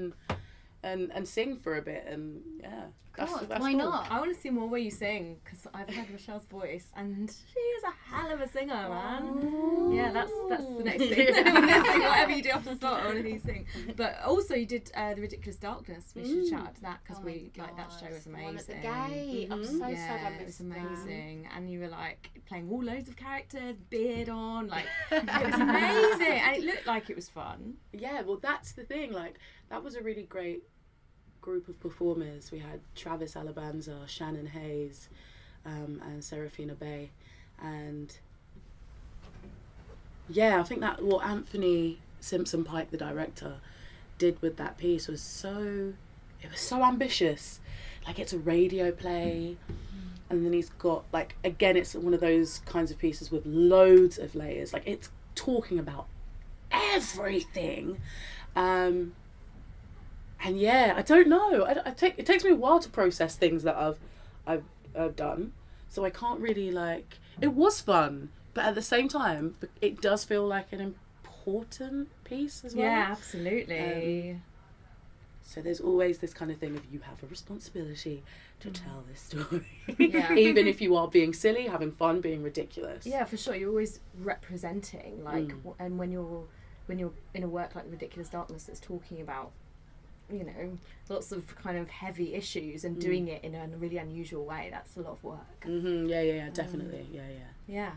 and sing for a bit, and yeah, that's why cool. not? I want to see more where you sing, because I've heard Rochelle's voice and she is a hell of a singer, man. Yeah, that's the next thing. Whatever you do after the start, I want to hear you sing. But also you did The Ridiculous Darkness. We should shout out to that, because like that show was amazing. One at the gate. I'm so sad I it was missed amazing. And you were like playing all loads of characters, beard on, like it was amazing, and it looked like it was fun. Yeah, well, that's the thing. Like, that was a really great group of performers. We had Travis Alabanza, Shannon Hayes, and Serafina Bay, and yeah, I think that what Anthony Simpson Pike, the director, did with that piece was so ambitious. Like, it's a radio play, and then he's got, like, again, it's one of those kinds of pieces with loads of layers. Like, it's talking about everything. And yeah, I don't know. It takes me a while to process things that I've done, so I can't really, like. It was fun, but at the same time, it does feel like an important piece as well. Yeah, absolutely. So there's always this kind of thing of you have a responsibility to tell this story, Yeah. even if you are being silly, having fun, being ridiculous. Yeah, for sure. You're always representing, like, and when you're in a work like The Ridiculous Darkness that's talking about, you know, lots of kind of heavy issues and doing it in a really unusual way, that's a lot of work. Yeah, definitely. Yeah. Yeah.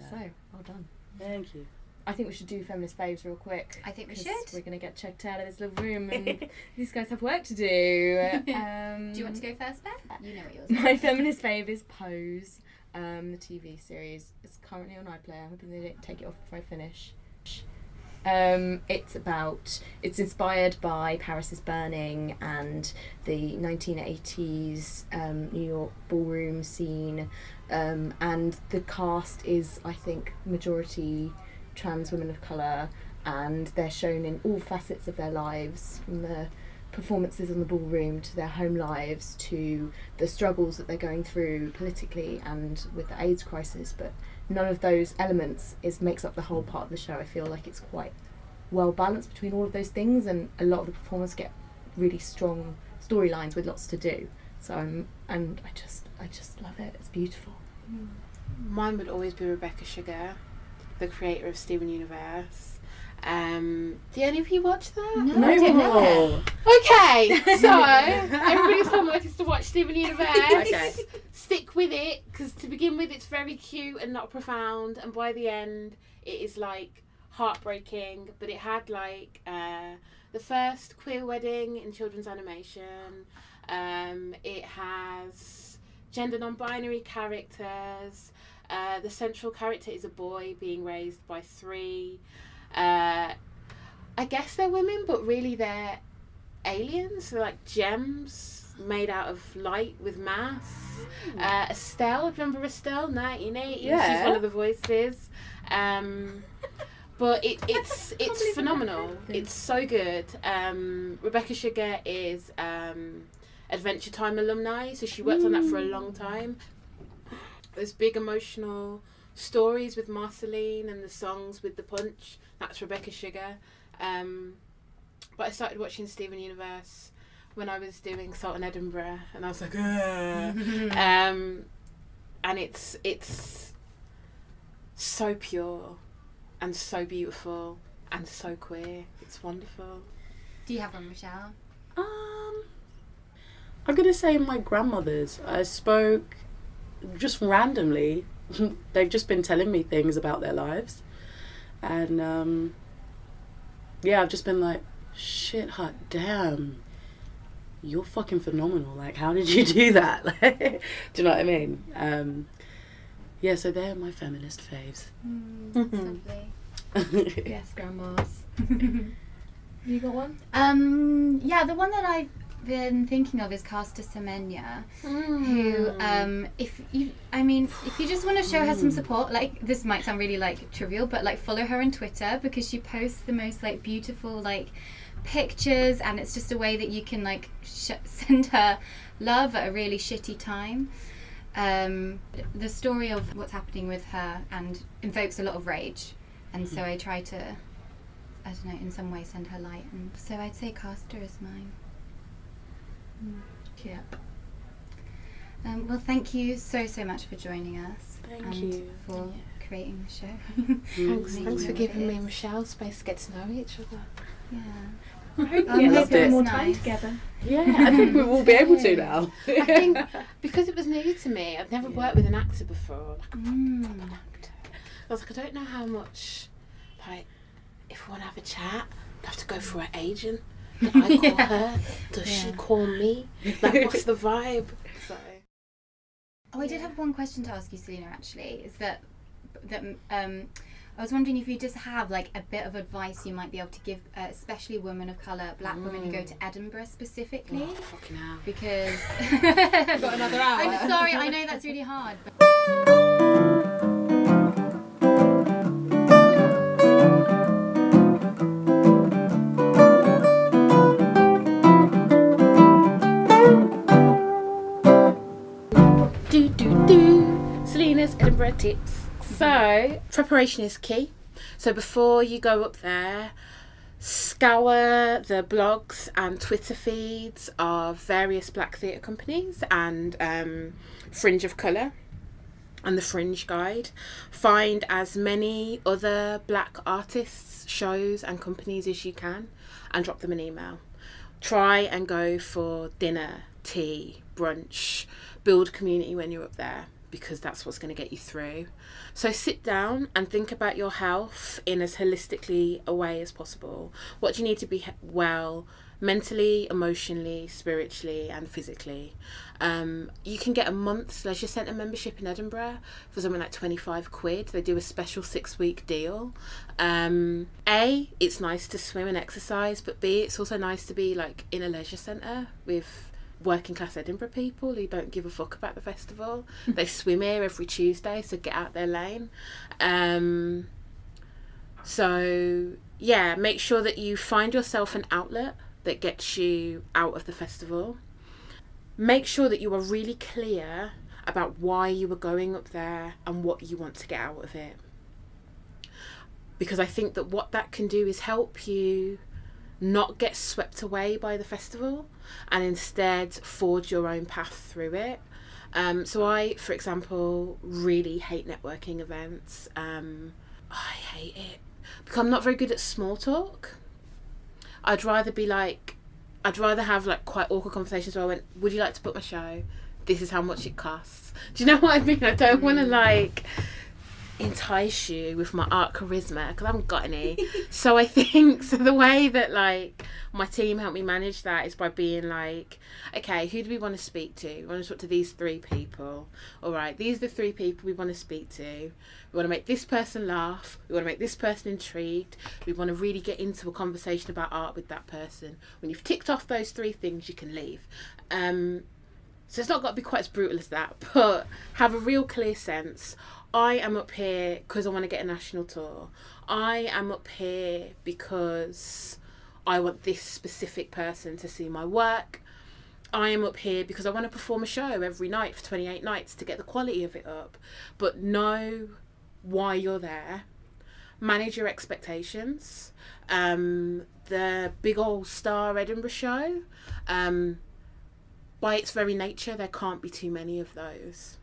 So, well done. Thank you. I think we should do feminist faves real quick. I think we 'cause should. We're going to get checked out of this little room and these guys have work to do. Do you want to go first, Beth? You know what yours is. My feminist fave is Pose, the TV series. It's currently on iPlayer. I'm hoping they don't take it off before I finish. It's inspired by Paris is Burning and the 1980s New York ballroom scene, and the cast is, I think, majority trans women of colour, and they're shown in all facets of their lives, from the performances on the ballroom to their home lives to the struggles that they're going through politically and with the AIDS crisis. But none of those elements makes up the whole part of the show. I feel like it's quite well balanced between all of those things, and a lot of the performers get really strong storylines with lots to do. So I just love it. It's beautiful. Mine would always be Rebecca Sugar, the creator of Steven Universe. Do any of you watch that? No, I didn't know that. Okay, so everybody's homework is to watch Steven Universe. Okay. Stick with it, because to begin with it's very cute and not profound, and by the end it is like heartbreaking. But it had like the first queer wedding in children's animation. It has gender non-binary characters. The central character is a boy being raised by three. I guess they're women, but really they're aliens. They're like gems made out of light with mass. Estelle, remember Estelle? 1980. Yeah. She's one of the voices. But it's phenomenal. It's so good. Rebecca Sugar is Adventure Time alumni, so she worked on that for a long time. There's big emotional stories with Marceline and the songs with the punch. That's Rebecca Sugar. But I started watching Steven Universe when I was doing Salt in Edinburgh, and I was like, and it's so pure and so beautiful and so queer. It's wonderful. Do you have one, Rochelle? I'm gonna say my grandmothers. I spoke just randomly. They've just been telling me things about their lives, and yeah, I've just been like, shit, hot damn, you're fucking phenomenal. Like, how did you do that? Like, do you know what I mean? Yeah, so they're my feminist faves. That's lovely. Yes, grandmas. You got one? Yeah, the one that I've been thinking of is Casta Semenya, who, if you just want to show her some support, like, this might sound really like trivial, but like, follow her on Twitter, because she posts the most like beautiful like pictures, and it's just a way that you can like send her love at a really shitty time. the story of what's happening with her and invokes a lot of rage, and so I try to, I don't know, in some way send her light, and so I'd say Castor is mine. Yeah. Well, thank you so much for joining us. Thank you for creating the show. Thanks for giving me and Rochelle space to get to know each other. Yeah. I hope I we get loved spend it. more Nice. time together. Yeah, I think we will be able to now. I think because it was new to me, I'd never worked with an actor before. Like, Mm. an actor. I was like, I don't know how much, like, if we want to have a chat, I'd have to go through her agent. Do I call her? Does she call me? Like, what's the vibe? So. Oh, I did have one question to ask you, Selina, actually. Is that I was wondering if you just have like a bit of advice you might be able to give, especially women of colour, black women who go to Edinburgh specifically. Oh, fucking hell. Because Got another hour. I'm sorry, I know that's really hard. But Selina's Edinburgh tips. So, preparation is key. So before you go up there, scour the blogs and Twitter feeds of various black theatre companies and Fringe of Colour and the Fringe Guide. Find as many other black artists, shows and companies as you can and drop them an email. Try and go for dinner, tea, brunch, build community when you're up there, because that's what's going to get you through. So sit down and think about your health in as holistically a way as possible. What do you need to be well mentally, emotionally, spiritually and physically? You can get a month's leisure centre membership in Edinburgh for something like 25 quid. They do a special 6-week deal. A, it's nice to swim and exercise, but B, it's also nice to be like in a leisure centre with working class Edinburgh people who don't give a fuck about the festival. They swim here every Tuesday, so get out their lane. So yeah, make sure that you find yourself an outlet that gets you out of the festival. Make sure that you are really clear about why you are going up there and what you want to get out of it, because I think that what that can do is help you not get swept away by the festival and instead forge your own path through it. So I, for example, really hate networking events. I hate it because I'm not very good at small talk. I'd rather have like quite awkward conversations where I went, would you like to book my show? This is how much it costs. Do you know what I mean? I don't want to like entice you with my art charisma because I haven't got any. So I think the way that like my team helped me manage that is by being like, okay, who do we want to speak to? We want to talk to these 3 people. All right, these are the 3 people we want to speak to. We want to make this person laugh. We want to make this person intrigued. We want to really get into a conversation about art with that person. When you've ticked off those 3 things, you can leave. So it's not got to be quite as brutal as that, but have a real clear sense. I am up here because I want to get a national tour. I am up here because I want this specific person to see my work. I am up here because I want to perform a show every night for 28 nights to get the quality of it up. But know why you're there. Manage your expectations. The big old star Edinburgh show, by its very nature, there can't be too many of those.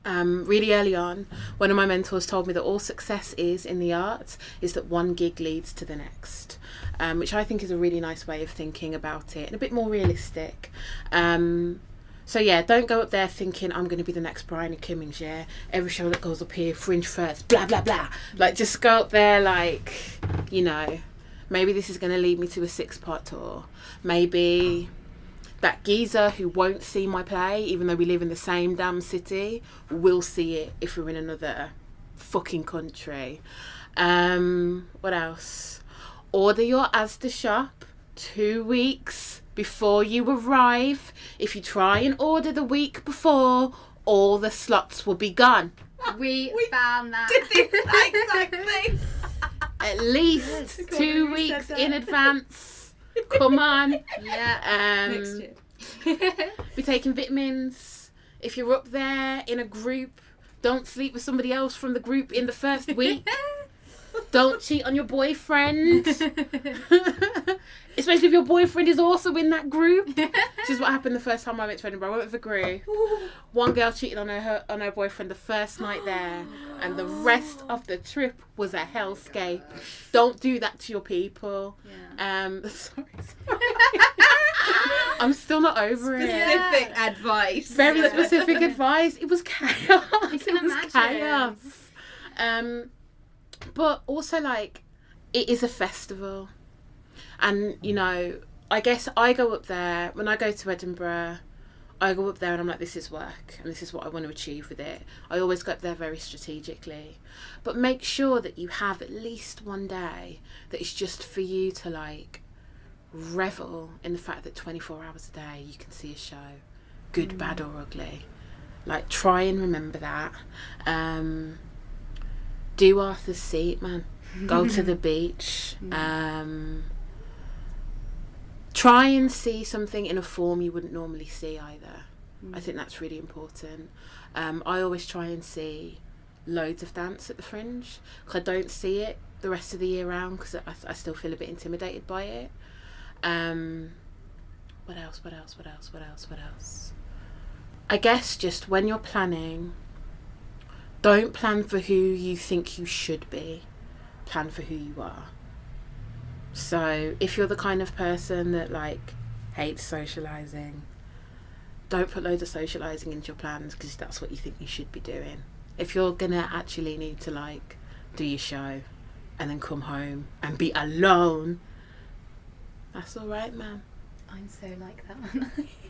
Really early on, one of my mentors told me that all success is in the arts is that one gig leads to the next, which I think is a really nice way of thinking about it and a bit more realistic. So yeah, don't go up there thinking I'm going to be the next Brian and Cummings, yeah, every show that goes up here, Fringe first, blah blah blah. Like, just go up there like, you know, maybe this is going to lead me to a 6-part tour. Maybe that geezer who won't see my play, even though we live in the same damn city, will see it if we're in another fucking country. What else? Order your Asda shop 2 weeks before you arrive. If you try and order the week before, all the slots will be gone. we found that. Exactly. At least 2 weeks in advance. Come on. Yeah. Next year. Be taking vitamins. If you're up there in a group, don't sleep with somebody else from the group in the first week. Don't cheat on your boyfriend. Especially if your boyfriend is also in that group. This is what happened the first time I went to Edinburgh. I went with a group. One girl cheated on her boyfriend the first night there, and the rest of the trip was a hellscape. Don't do that to your people. Sorry. I'm still not over it. Specific advice. Very specific advice. It was chaos. I can imagine. Chaos. But also, like, it is a festival. And, you know, I guess I go up there, when I go to Edinburgh, I go up there and I'm like, this is work and this is what I want to achieve with it. I always go up there very strategically. But make sure that you have at least one day that is just for you to, like, revel in the fact that 24 hours a day you can see a show, good, bad or ugly. Like, try and remember that. Do Arthur's Seat, man. Go to the beach. Try and see something in a form you wouldn't normally see either. I think that's really important. I always try and see loads of dance at the Fringe, because I don't see it the rest of the year round, because I still feel a bit intimidated by it. What else? I guess just when you're planning, don't plan for who you think you should be. Plan for who you are. So if you're the kind of person that, like, hates socialising, don't put loads of socialising into your plans, because that's what you think you should be doing. If you're gonna actually need to, like, do your show and then come home and be alone, that's all right, man. I'm so like that.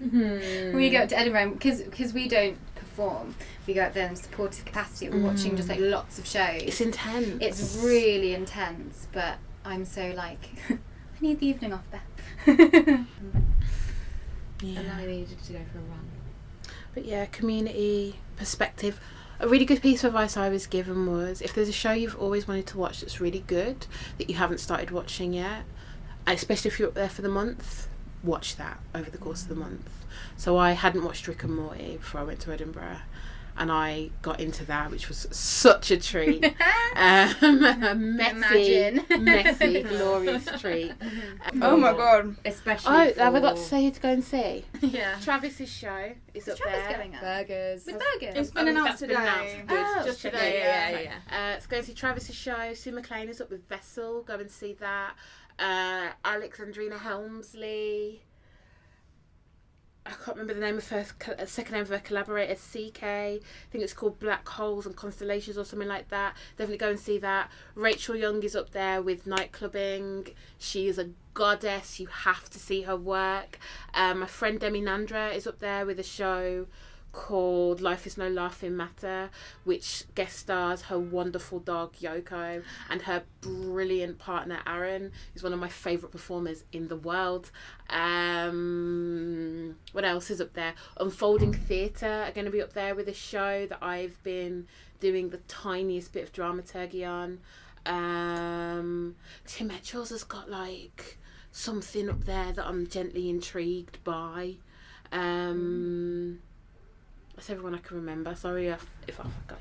When we go up to Edinburgh, because we don't perform, we go up there in supportive capacity. We're watching just, like, lots of shows. It's intense. It's really intense, but I'm so, like, I need the evening off, Beth. And then I needed to go for a run. But yeah, community perspective. A really good piece of advice I was given was, if there's a show you've always wanted to watch that's really good that you haven't started watching yet, especially if you're up there for the month, watch that over the course of the month. So I hadn't watched Rick and Morty before I went to Edinburgh, and I got into that, which was such a treat. messy, glorious treat. Oh my god. Especially have I got to say who to go and see? Yeah. Travis's show is up Travis there. going up? Burgerz. With Burgerz? It's been announced That's been today. announced. Good. Oh, Just today, today, yeah. Let's go and see Travis's show. Sue McLean is up with Vessel. Go and see that. Alexandrina Helmsley. I can't remember the name of her second name of her collaborator, CK. I think it's called Black Holes and Constellations or something like that. Definitely go and see that. Rachel Young is up there with Nightclubbing. She is a goddess. You have to see her work. My friend Demi Nandra is up there with a show called Life is No Laughing Matter, which guest stars her wonderful dog Yoko and her brilliant partner Aaron, who's one of my favourite performers in the world. What else is up there? Unfolding Theatre are going to be up there with a show that I've been doing the tiniest bit of dramaturgy on. Tim Etchells has got, like, something up there that I'm gently intrigued by. That's everyone I can remember. Sorry if I forgot,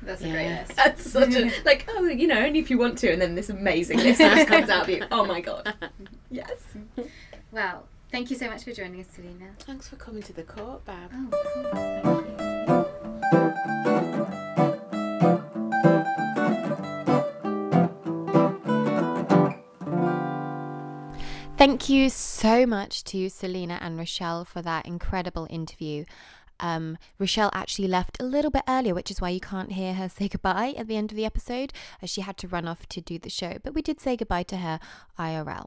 That's a great list. That's such a, like, oh, you know, only if you want to, and then this amazing list just comes out of you. Oh my god. Yes. Well, thank you so much for joining us, Selina. Thanks for coming to the court, Bab. Oh, cool. Thank you. Thank you so much to Selina and Rochelle for that incredible interview. Rochelle actually left a little bit earlier, which is why you can't hear her say goodbye at the end of the episode, as she had to run off to do the show. But we did say goodbye to her IRL.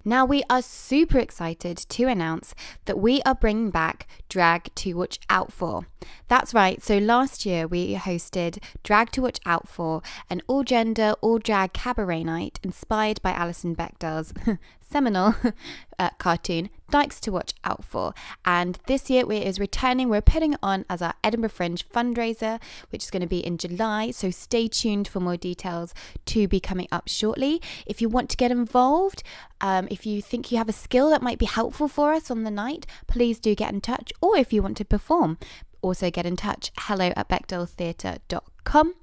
Now we are super excited to announce that we are bringing back Drag to Watch Out For. That's right, so last year we hosted Drag to Watch Out For, an all-gender, all-drag cabaret night inspired by Alison Bechdel's seminal cartoon dykes to watch out for. And this year it is returning. We're putting it on as our Edinburgh Fringe fundraiser, which is going to be in July. So stay tuned for more details to be coming up shortly. If you want to get involved, if you think you have a skill that might be helpful for us on the night, please do get in touch. Or if you want to perform, also get in touch, hello@bechdaletheatre.com.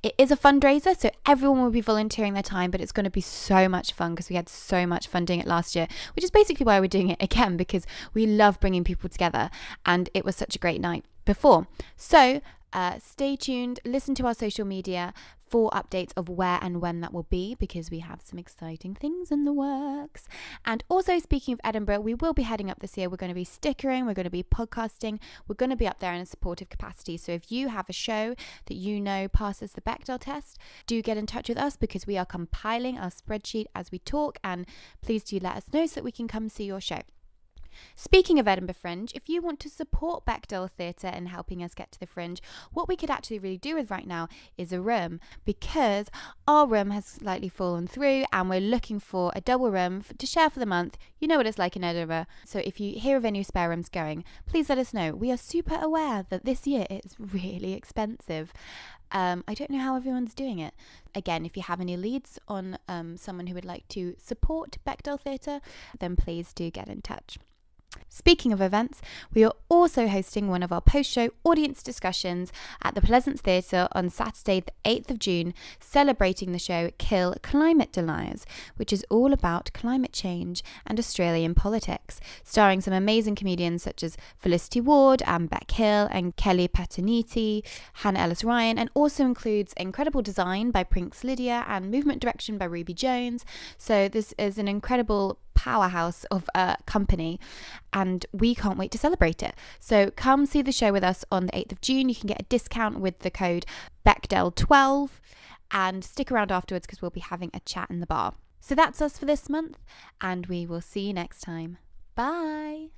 It is a fundraiser, so everyone will be volunteering their time, but it's going to be so much fun because we had so much fun doing it last year, which is basically why we're doing it again, because we love bringing people together and it was such a great night before. So stay tuned, listen to our social media for updates of where and when that will be, because we have some exciting things in the works. And also, speaking of Edinburgh, we will be heading up this year. We're going to be stickering, we're going to be podcasting, we're going to be up there in a supportive capacity. So if you have a show that you know passes the Bechdel test, do get in touch with us, because we are compiling our spreadsheet as we talk, and please do let us know so that we can come see your show. Speaking of Edinburgh Fringe, if you want to support Bechdel Theatre in helping us get to the Fringe, what we could actually really do with right now is a room, because our room has slightly fallen through and we're looking for a double room to share for the month. You know what it's like in Edinburgh. So if you hear of any spare rooms going, please let us know. We are super aware that this year it's really expensive. I don't know how everyone's doing it. Again, if you have any leads on someone who would like to support Bechdel Theatre, then please do get in touch. Speaking of events, we are also hosting one of our post-show audience discussions at the Pleasance Theatre on Saturday the 8th of June, celebrating the show Kill Climate Deniers, which is all about climate change and Australian politics, starring some amazing comedians such as Felicity Ward and Beck Hill and Kelly Pataniti, Hannah Ellis-Ryan, and also includes incredible design by Prince Lydia and movement direction by Ruby Jones. So this is an incredible powerhouse of a company, and we can't wait to celebrate it. So come see the show with us on the 8th of June. You can get a discount with the code Bechdel12, and stick around afterwards because we'll be having a chat in the bar. So that's us for this month, and we will see you next time. Bye.